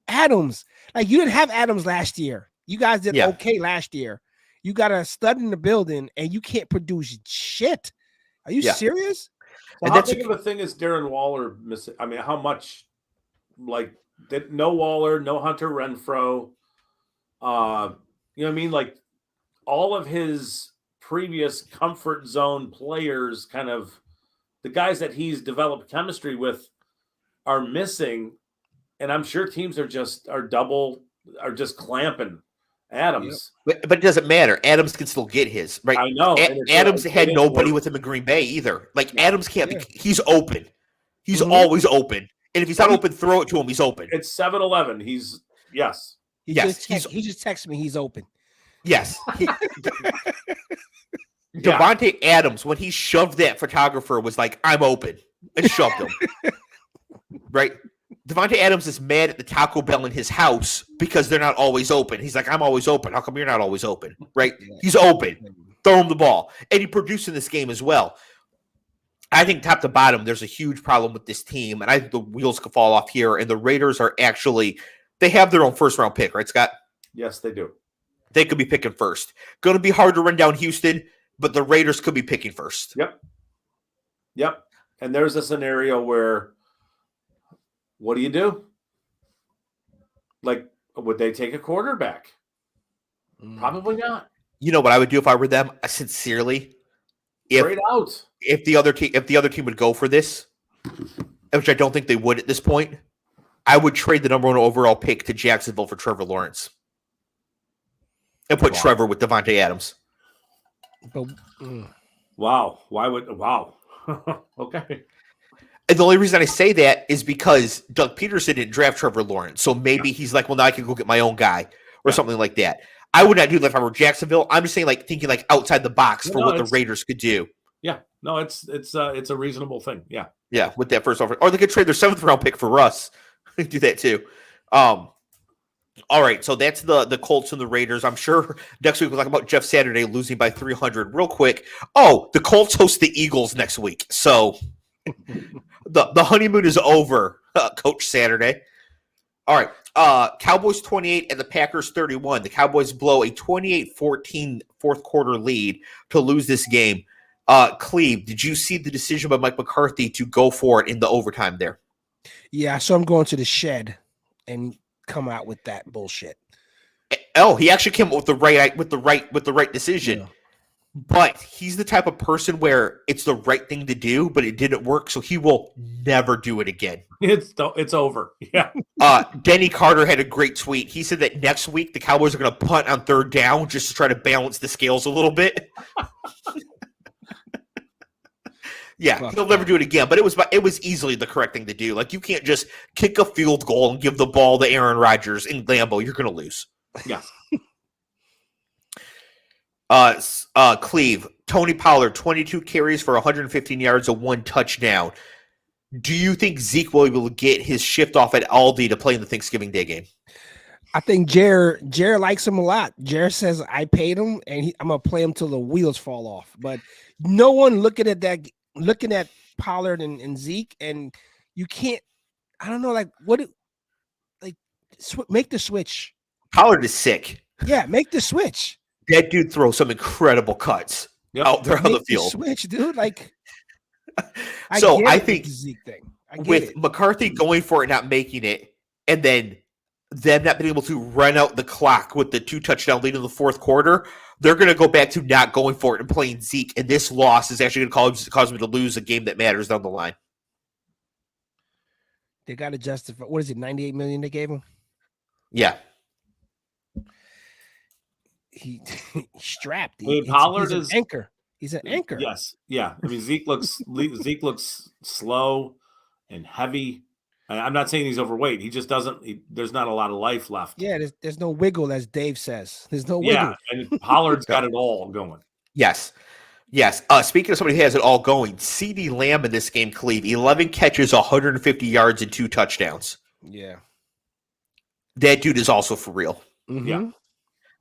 Adams. Like, you didn't have Adams last year. You guys did okay last year. You got a stud in the building, and you can't produce shit. Are you serious? So how big of a thing is Darren Waller missing? I mean, how much? Like, no Waller, no Hunter Renfrow. You know what I mean? Like, all of his previous comfort zone players, kind of the guys that he's developed chemistry with, are missing. And I'm sure teams are just clamping Adams. But it doesn't matter. Adams can still get his, right? I know. Adams had nobody with him in Green Bay either. Like, Adams can't be. He's open. He's always open. And if he's not open, throw it to him. He's open. It's 7-Eleven. He just texted me. He's open. Yes. Devontae Adams, when he shoved that photographer, was like, I'm open, and shoved him. Right? Devontae Adams is mad at the Taco Bell in his house because they're not always open. He's like, I'm always open. How come you're not always open? Right? He's open. Throw him the ball. And he produced in this game as well. I think top to bottom, there's a huge problem with this team, and I think the wheels could fall off here, and the Raiders are actually – they have their own first-round pick, right, Scott? Yes, they do. They could be picking first. Going to be hard to run down Houston, but the Raiders could be picking first. Yep. And there's a scenario where what do you do? Like, would they take a quarterback? Probably not. You know what I would do if I were them? Sincerely – If the other team would go for this, which I don't think they would at this point, I would trade the number 1 overall pick to Jacksonville for Trevor Lawrence and put Trevor with Devontae Adams. Wow. Why would? Wow. Okay. And the only reason I say that is because Doug Peterson didn't draft Trevor Lawrence, so maybe he's like, well, now I can go get my own guy or something like that. I would not do that if I were Jacksonville. I'm just saying, like, thinking like outside the box for what the Raiders could do. Yeah, no, it's a reasonable thing. Yeah, with that first offer, or they could trade their 7th round pick for Russ. Do that too. All right, so that's the Colts and the Raiders. I'm sure next week we'll talk about Jeff Saturday losing by 300 real quick. Oh, the Colts host the Eagles next week, so the honeymoon is over, Coach Saturday. All right, Cowboys 28 and the Packers 31. The Cowboys blow a 28-14 fourth quarter lead to lose this game. Cleve, did you see the decision by Mike McCarthy to go for it in the overtime there? Yeah, so I'm going to the shed and come out with that bullshit. Oh, he actually came up with the right decision. Yeah. But he's the type of person where it's the right thing to do, but it didn't work, so he will never do it again. It's over. Yeah. Denny Carter had a great tweet. He said that next week the Cowboys are going to punt on 3rd down just to try to balance the scales a little bit. Yeah, he'll never do it again. But it was easily the correct thing to do. Like, you can't just kick a field goal and give the ball to Aaron Rodgers in Lambeau. You're going to lose. Yeah. Cleve, Tony Pollard, 22 carries for 115 yards and 1 touchdown. Do you think Zeke will be able to get his shift off at Aldi to play in the Thanksgiving Day game? I think Jared likes him a lot. Jared says I paid him, and I'm gonna play him till the wheels fall off. But no one looking at Pollard and Zeke, and you can't. I don't know, make the switch. Pollard is sick. Yeah, make the switch. That dude throws some incredible cuts out there on the field. Switch, dude. I think Zeke thing. with McCarthy going for it, not making it, and then them not being able to run out the clock with the 2 touchdown lead in the fourth quarter, they're going to go back to not going for it and playing Zeke. And this loss is actually going to cause them to lose a game that matters down the line. They got to justify. What is it? $98 million they gave him. Yeah. He's strapped. Pollard is an anchor. He's an anchor. Yes. Yeah. I mean, Zeke looks slow and heavy. I'm not saying he's overweight. He just doesn't. There's not a lot of life left. Yeah. There's no wiggle, as Dave says. There's no wiggle. Yeah. And Pollard's got it all going. Yes. Speaking of somebody who has it all going, CeeDee Lamb in this game, Cleve, 11 catches, 150 yards, and 2 touchdowns. Yeah. That dude is also for real. Mm-hmm. Yeah.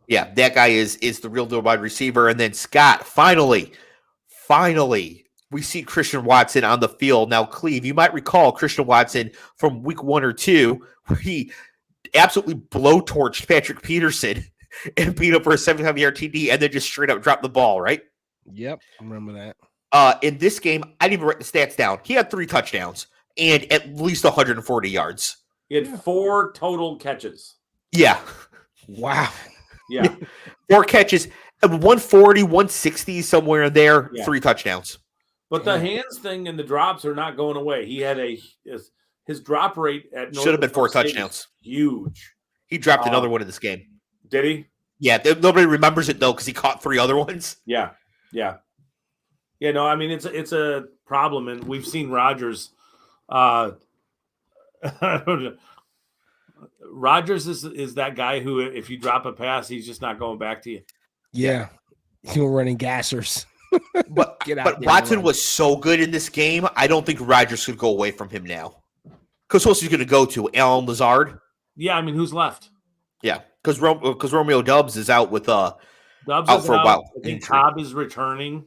Yeah, that guy is the real deal wide receiver. And then Scott, finally, we see Christian Watson on the field. Now, Cleve, you might recall Christian Watson from week 1 or 2, where he absolutely blowtorched Patrick Peterson and beat up for a 75-yard TD and then just straight up dropped the ball, right? Yep, I remember that. In this game, I didn't even write the stats down. He had 3 touchdowns and at least 140 yards. He had 4 total catches. Yeah. Wow. Yeah. 4 catches, 140, 160, somewhere in there, Yeah. 3 touchdowns. But the hands thing and the drops are not going away. He had his drop rate at should have been 4 touchdowns. Huge. He dropped another one in this game. Did he? Yeah, nobody remembers it though because he caught 3 other ones. Yeah. No, I mean it's a problem, and we've seen Rodgers. Rodgers is that guy who, if you drop a pass, he's just not going back to you. Yeah, you were running gassers. But Watson was so good in this game. I don't think Rodgers could go away from him now. Because who else is going to go to? Allen Lazard? Yeah, I mean, who's left? Yeah, because Romeo Doubs is out with Doubs out for a while. I think Cobb is returning.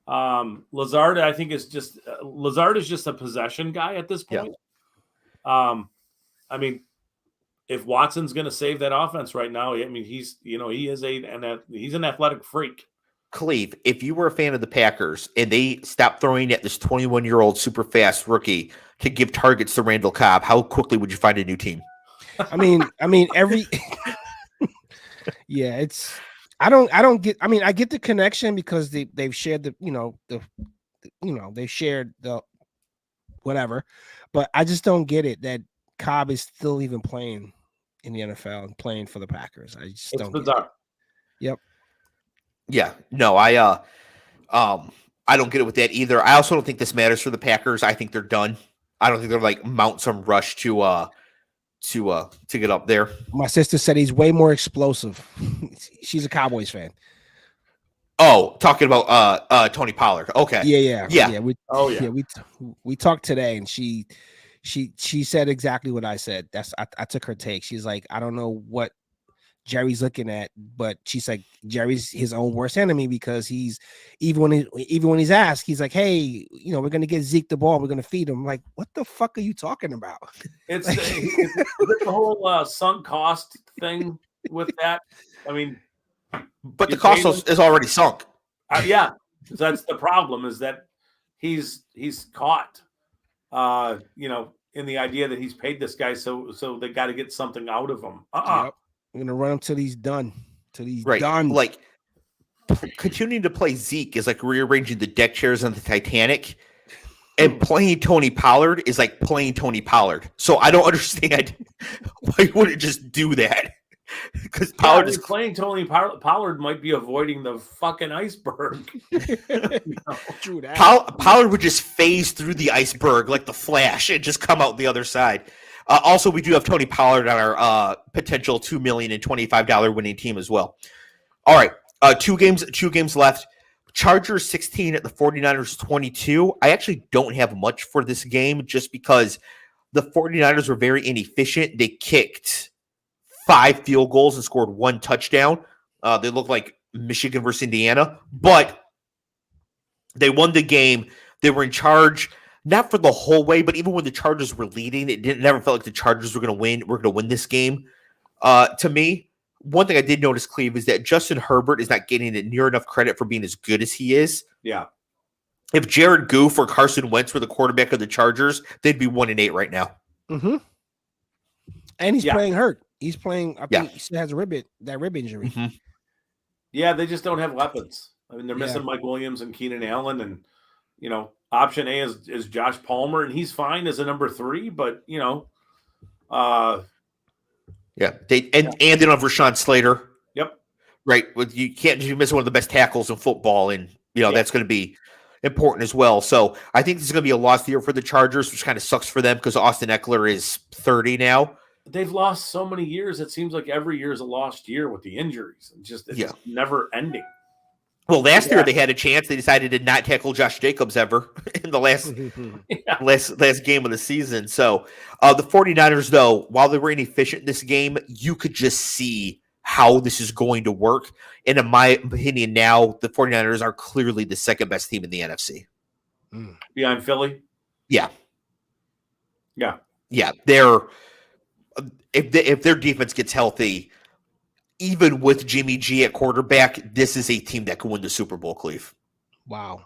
Lazard, I think, is just a possession guy at this point. Yeah. I mean, if Watson's going to save that offense right now, I mean, he's an athletic freak. Cleve, if you were a fan of the Packers and they stopped throwing at this 21-year-old super fast rookie to give targets to Randall Cobb, how quickly would you find a new team? I mean, every yeah, it's I don't get. I mean, I get the connection because they've shared they shared the whatever, but I just don't get it that Cobb is still even playing in the NFL and playing for the Packers. I just don't. It's bizarre. Yep. Yeah. No, I don't get it with that either. I also don't think this matters for the Packers. I think they're done. I don't think they're like mount some rush to get up there. My sister said he's way more explosive. She's a Cowboys fan. Oh, talking about Tony Pollard. Okay. Yeah. We talked today, and she said exactly what I said. I took her take. She's like, I don't know what Jerry's looking at, but she's like, Jerry's his own worst enemy because he's even when he's asked, he's like, hey, we're gonna get Zeke the ball, we're gonna feed him. I'm like, what the fuck are you talking about? It's the whole sunk cost thing with that. I mean, but the cost is already sunk. Yeah, that's the problem, is that he's caught, in the idea that he's paid this guy, so they got to get something out of him. Yep. I'm gonna run him till he's done. Done. Like continuing to play Zeke is like rearranging the deck chairs on the Titanic, and playing Tony Pollard is like playing Tony Pollard. So I don't understand why you wouldn't just do that. Because Pollard is playing Tony Pollard might be avoiding the fucking iceberg. True that. Pollard would just phase through the iceberg like the Flash and just come out the other side. Also, we do have Tony Pollard on our potential $2 million and $25 winning team as well. All right, Two games left. Chargers 16 at the 49ers 22. I actually don't have much for this game just because the 49ers were very inefficient. They kicked 5 field goals and scored 1 touchdown. They looked like Michigan versus Indiana, but they won the game. They were in charge, not for the whole way, but even when the Chargers were leading, never felt like the Chargers were going to win. We're going to win this game. To me, one thing I did notice, Cleve, is that Justin Herbert is not getting near enough credit for being as good as he is. Yeah. If Jared Goff or Carson Wentz were the quarterback of the Chargers, they'd be 1-8 right now. Mm-hmm. And he's playing hurt. He's playing. I think he still has that rib injury. Mm-hmm. Yeah, they just don't have weapons. I mean, they're missing Mike Williams and Keenan Allen, and option A is Josh Palmer, and he's fine as a number 3, but they don't have Rashawn Slater. Yep. Right. You can't just miss one of the best tackles in football, and that's going to be important as well. So I think this is going to be a lost year for the Chargers, which kind of sucks for them because Austin Eckler is 30 now. They've lost so many years. It seems like every year is a lost year with the injuries. It's never ending. Well, last year they had a chance. They decided to not tackle Josh Jacobs ever in the last game of the season. So the 49ers, though, while they were inefficient in this game, you could just see how this is going to work. And in my opinion, now the 49ers are clearly the second best team in the NFC. Behind Philly? Yeah. Yeah. Yeah. If their defense gets healthy, even with Jimmy G at quarterback, this is a team that can win the Super Bowl, Cleve. Wow.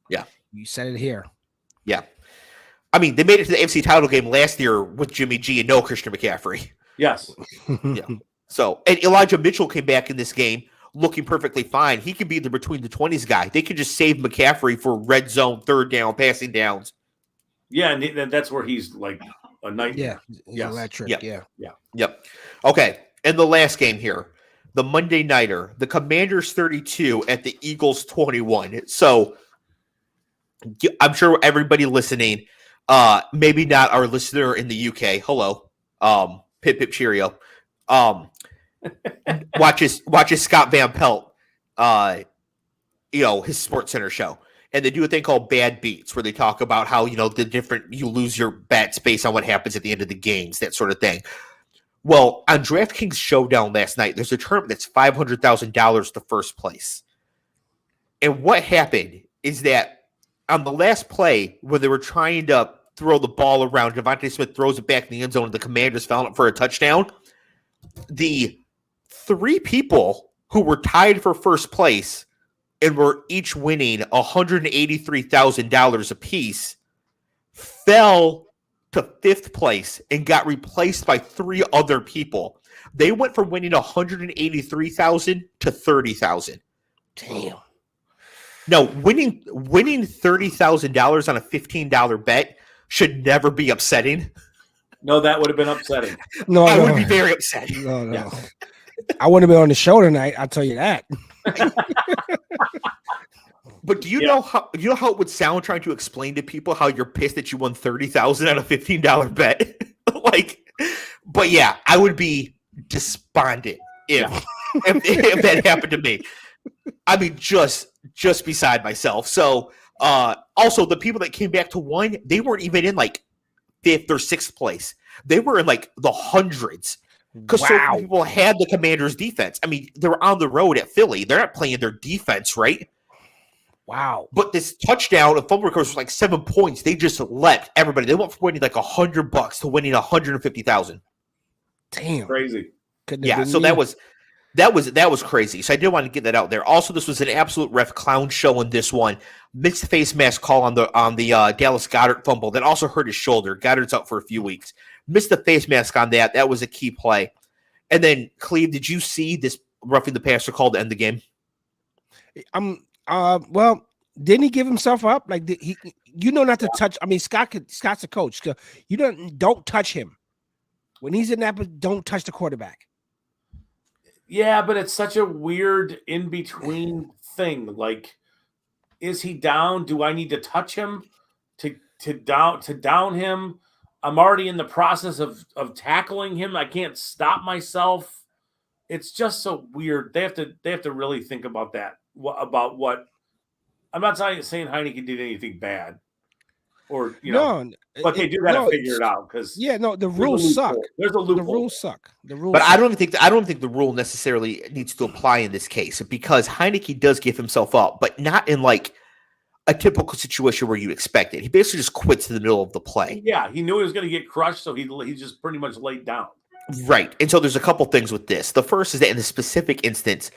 Yeah. You said it here. Yeah. I mean, they made it to the AFC title game last year with Jimmy G and no Christian McCaffrey. Yes. Yeah. So, and Elijah Mitchell came back in this game looking perfectly fine. He could be the between the 20s guy. They could just save McCaffrey for red zone, third down, passing downs. Yeah, and that's where he's like a nightmare. Yeah. Electric. Yeah. Yep. Okay. And the last game here, the Monday Nighter, the Commanders 32 at the Eagles 21. So I'm sure everybody listening, maybe not our listener in the UK. Hello. Pip pip cheerio. Watches Scott Van Pelt, his Sports Center show. And they do a thing called Bad Beats where they talk about how, you lose your bets based on what happens at the end of the games, that sort of thing. Well, on DraftKings Showdown last night, there's a tournament that's $500,000 to first place. And what happened is that on the last play where they were trying to throw the ball around, Devontae Smith throws it back in the end zone and the Commanders found it for a touchdown. The 3 people who were tied for first place and were each winning $183,000 apiece fell to 5th place and got replaced by 3 other people. They went from winning $183,000 to $30,000. Damn. No, winning $30,000 on a $15 bet should never be upsetting. No, that would have been upsetting. No, I would be very upset. No. Yeah. I wouldn't have been on the show tonight. I'll tell you that. But do you know how it would sound trying to explain to people how you're pissed that you won $30,000 on a $15 bet? But yeah, I would be despondent if that happened to me. I mean, just beside myself. So, also the people that came back to win, they weren't even in like 5th or 6th place. They were in like the hundreds. Because so many people had the Commanders' defense. I mean, they were on the road at Philly. They're not playing their defense, right? Wow. But this touchdown of fumble recovery was like 7 points. They just leapt everybody. They went from winning like $100 to winning $150,000. Damn. Crazy. So that was crazy. So I did want to get that out there. Also, this was an absolute ref clown show in this one. Missed the face mask call on the Dallas Goedert fumble. That also hurt his shoulder. Goddard's out for a few weeks. Missed the face mask on that. That was a key play. And then, Cleve, did you see this roughing the passer call to end the game? Well, didn't he give himself up? Like not to touch. I mean, Scott's a coach. You don't touch him when he's in that. Don't touch the quarterback. Yeah, but it's such a weird in between thing. Like, is he down? Do I need to touch him to down him? I'm already in the process of tackling him. I can't stop myself. it's just so weird. They have to really think about that. About what I'm not saying Heineke did anything bad, or but they do got to figure it out because the rules suck. There's a loophole. The rules suck. But I don't think the rule necessarily needs to apply in this case because Heineke does give himself up, but not in like a typical situation where you expect it. He basically just quits in the middle of the play. Yeah, he knew he was going to get crushed, so he just pretty much laid down. Right. And so there's a couple things with this. The first is that in the specific instance,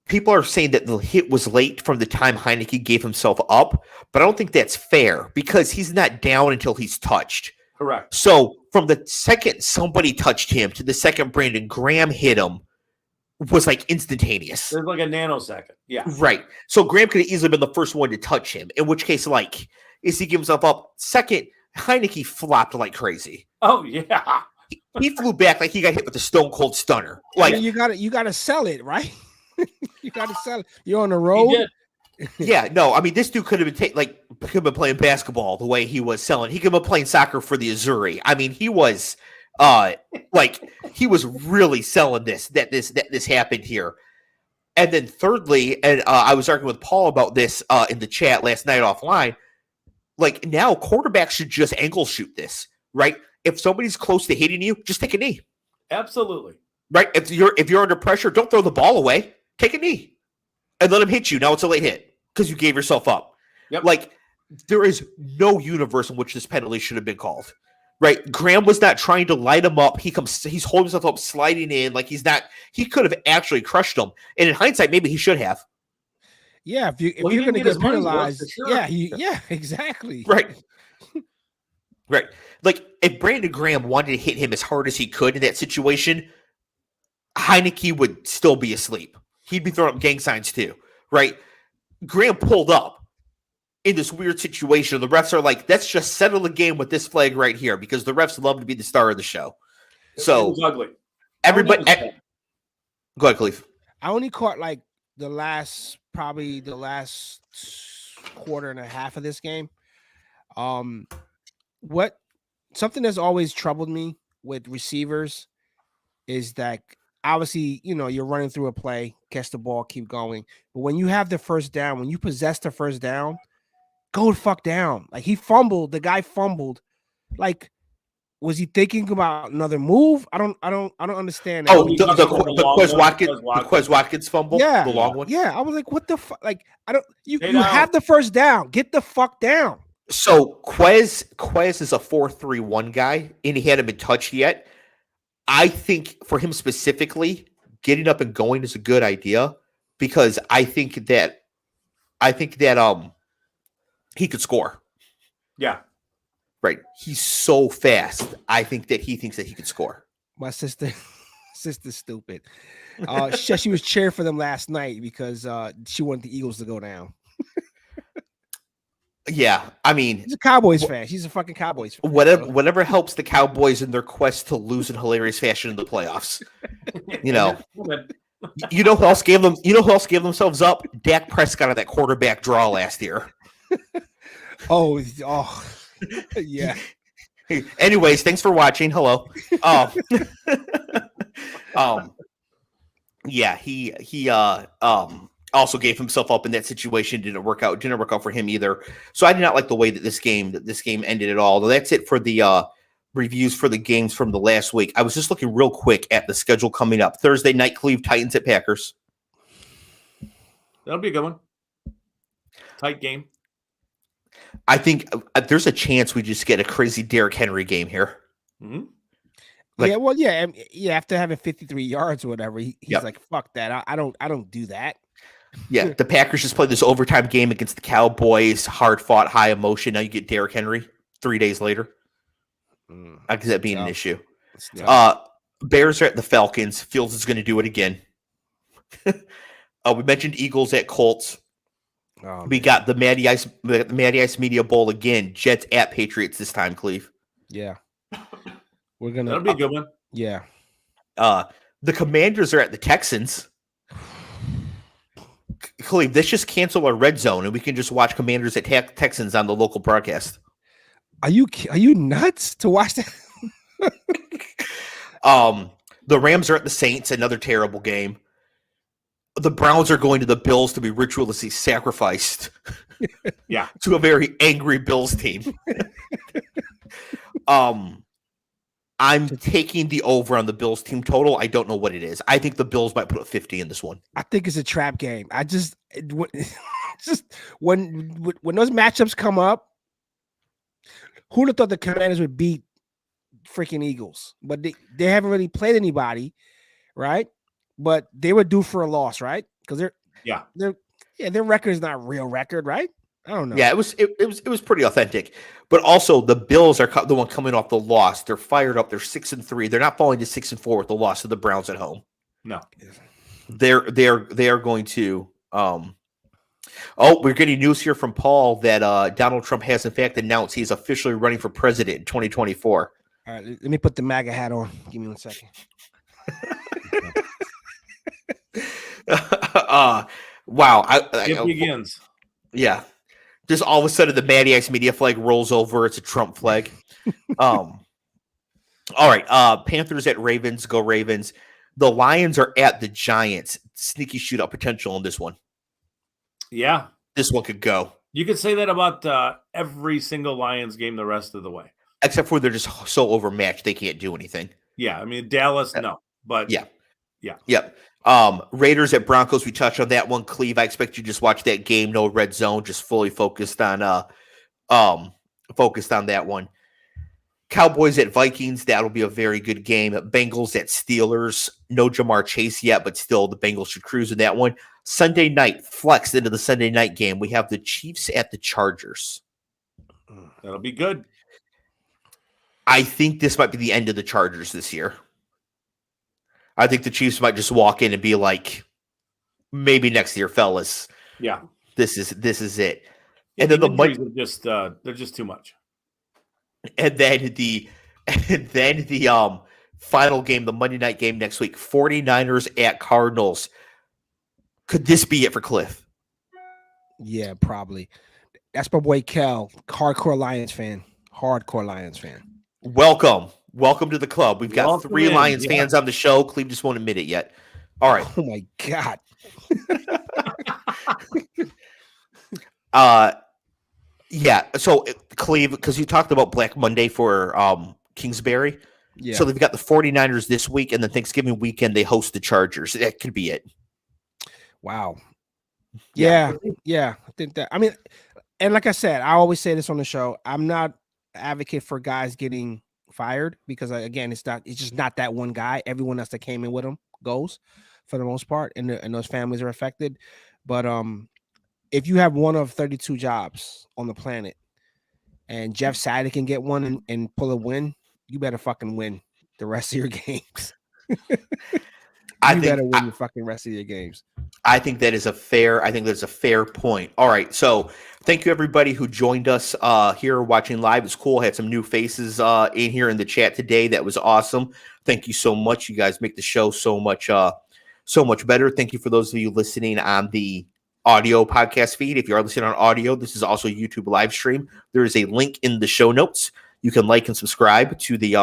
people are saying that the hit was late from the time Heineke gave himself up, but I don't think that's fair because he's not down until he's touched. Correct. So from the second somebody touched him to the second Brandon Graham hit him was like instantaneous. There's like a nanosecond. Yeah. Right. So Graham could have easily been the first one to touch him, in which case, like, is he give himself up? Second, Heineke flopped like crazy. Oh, yeah. He flew back like he got hit with a stone cold stunner. Like, I mean, you gotta sell it, right? You gotta sell it. You're on the road. Yeah, no, I mean, this dude could have been playing basketball the way he was selling. He could have been playing soccer for the Azzurri. I mean, he was he was really selling this happened here. And then thirdly, and I was arguing with Paul about this in the chat last night offline. Like now, quarterbacks should just ankle shoot this, right? If somebody's close to hitting you, just take a knee. Absolutely. Right? If you're under pressure, don't throw the ball away. Take a knee and let him hit you. Now it's a late hit because you gave yourself up. Yep. Like there is no universe in which this penalty should have been called. Right? Graham was not trying to light him up. He's holding himself up, sliding in like he's not. He could have actually crushed him. And in hindsight, maybe he should have. Yeah, if you're going to get penalized, sure. Yeah, exactly. Right. Right. Like if Brandon Graham wanted to hit him as hard as he could in that situation, Heineke would still be asleep. He'd be throwing up gang signs too, right? Graham pulled up in this weird situation. The refs are like, let's just settle the game with this flag right here because the refs love to be the star of the show. So it was ugly. Everybody, go ahead, Clev. I only caught like the last quarter and a half of this game. Something that's always troubled me with receivers is that obviously, you're running through a play, catch the ball, keep going. But when you have the first down, when you possess the first down, go the fuck down. Like he fumbled, the guy fumbled. Like, was he thinking about another move? I don't understand. Oh, the Quez Watkins fumble, yeah, the long one. Yeah, I was like, what the fuck? Like, you have the first down, get the fuck down. So Quez is a 4-3-1 guy, and he hadn't been touched yet. I think for him specifically, getting up and going is a good idea because I think that he could score. Yeah. Right. He's so fast. I think that he thinks that he could score. My sister's stupid. She was cheering for them last night because she wanted the Eagles to go down. Yeah, I mean, he's a Cowboys fan. She's a fucking Cowboys fan. Whatever helps the Cowboys in their quest to lose in hilarious fashion in the playoffs. You know who else gave them? You know who else gave themselves up? Dak Prescott on that quarterback draw last year. Oh, yeah. Anyways, thanks for watching. Hello. Yeah, he also gave himself up in that situation. Didn't work out for him either. So I did not like the way that this game ended at all. That's it for the reviews for the games from the last week. I was just looking real quick at the schedule coming up. Thursday night, Clev Titans at Packers. That'll be a good one. Tight game. I think there's a chance we just get a crazy Derrick Henry game here. Mm-hmm. After having 53 yards or whatever, he's like, fuck that. I don't do that. Yeah, the Packers just played this overtime game against the Cowboys, hard fought, high emotion. Now you get Derrick Henry 3 days later. I can see that being an issue. Bears are at the Falcons. Fields is going to do it again. We mentioned Eagles at Colts. We got the Matty Ice Media Bowl again. Jets at Patriots this time, Cleve. Yeah. That'll be a good one. Yeah. The Commanders are at the Texans. Cleve, let's just cancel our red zone and we can just watch Commanders at Texans on the local broadcast. Are you nuts to watch that? The Rams are at the Saints, another terrible game. The Browns are going to the Bills to be ritualistically sacrificed. Yeah. To a very angry Bills team. I'm taking the over on the Bills team total. I don't know what it is. I think the Bills might put a 50 in this one. I think it's a trap game. I just when those matchups come up, who'd have thought the Commanders would beat freaking Eagles? But they haven't really played anybody, right? But they were due for a loss, right? Because their record is not a real record, right? I don't know. Yeah, it was pretty authentic. But also the Bills are the one coming off the loss. They're fired up. They're 6-3. They're not falling to 6-4 with the loss of the Browns at home. No. They are going to we're getting news here from Paul that Donald Trump has in fact announced he's officially running for president in 2024. All right, let me put the MAGA hat on. Give me 1 second. Wow. It begins. Yeah. Just all of a sudden the Matty Ice media flag rolls over. It's a Trump flag. All right. Panthers at Ravens. Go Ravens. The Lions are at the Giants. Sneaky shootout potential in this one. Yeah. This one could go. You could say that about every single Lions game the rest of the way. Except for they're just so overmatched they can't do anything. Yeah. I mean, Dallas, no. But yeah. Yep. Raiders at Broncos. We touched on that one. Cleve, I expect you to just watch that game. No red zone. Just fully focused on that one. Cowboys at Vikings. That'll be a very good game. Bengals at Steelers. No Jamar Chase yet, but still the Bengals should cruise in that one. Sunday night, flexed into the Sunday night game. We have the Chiefs at the Chargers. That'll be good. I think this might be the end of the Chargers this year. I think the Chiefs might just walk in and be like, maybe next year, fellas. Yeah. This is it. Yeah, and then they're just too much. And then the final game, the Monday night game next week, 49ers at Cardinals. Could this be it for Cliff? Yeah, probably. That's my boy Kel, hardcore Lions fan. Welcome to the club. We've got 3 Lions fans on the show. Cleve just won't admit it yet. All right. Oh my God. Yeah. So Cleve, because you talked about Black Monday for Kingsbury. Yeah. So they've got the 49ers this week, and then Thanksgiving weekend they host the Chargers. That could be it. Wow. Yeah. I think that. I mean, and like I said, I always say this on the show. I'm not an advocate for guys getting fired because again, it's just not that one guy. Everyone else that came in with him goes for the most part, and those families are affected. But if you have one of 32 jobs on the planet, and Jeff Saturday can get one and pull a win, you better fucking win the rest of your games. You better win the fucking rest of your games. I think that is a fair point. All right. So thank you everybody who joined us here watching live. It's cool. I had some new faces in here in the chat today. That was awesome. Thank you so much. You guys make the show so much better. Thank you for those of you listening on the audio podcast feed. If you are listening on audio, this is also a YouTube live stream. There is a link in the show notes. You can like and subscribe to the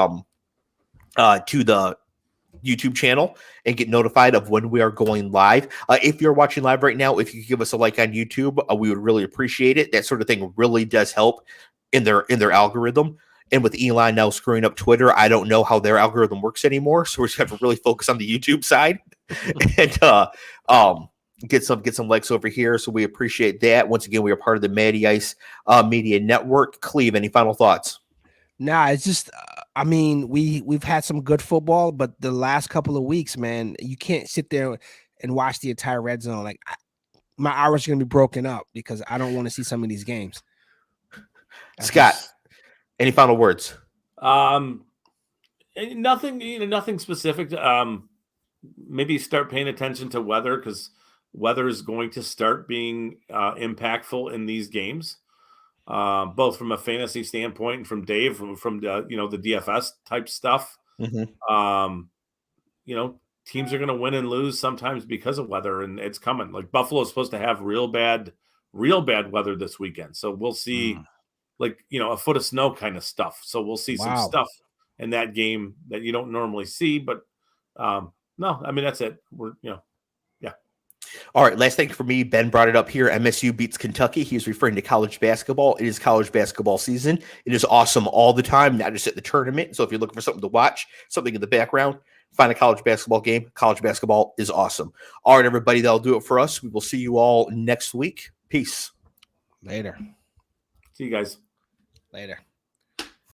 YouTube channel and get notified of when we are going live. If you're watching live right now, if you could give us a like on YouTube, we would really appreciate it. That sort of thing really does help in their algorithm. And with Elon now screwing up Twitter, I don't know how their algorithm works anymore. So we just have to really focus on the YouTube side and get some likes over here. So we appreciate that. Once again, we are part of the Matty Ice Media Network. Cleve, any final thoughts? Nah, it's just, I mean, we've had some good football, but the last couple of weeks, man, you can't sit there and watch the entire red zone. Like my hours are going to be broken up because I don't want to see some of these games. Scott, any final words? Nothing specific. Maybe start paying attention to weather because weather is going to start being impactful in these games. Both from a fantasy standpoint and from Dave, from the DFS type stuff. Mm-hmm. Teams are going to win and lose sometimes because of weather, and it's coming. Like Buffalo is supposed to have real bad weather this weekend, so we'll see, a foot of snow kind of stuff. So we'll see some stuff in that game that you don't normally see, but No, I mean that's it. We're All right, last thing for me, Ben brought it up here. MSU beats Kentucky. He's referring to college basketball. It is college basketball season. It is awesome all the time, not just at the tournament. So if you're looking for something to watch, something in the background, find a college basketball game. College basketball is awesome. All right, everybody, that'll do it for us. We will see you all next week. Peace. Later. See you guys. Later.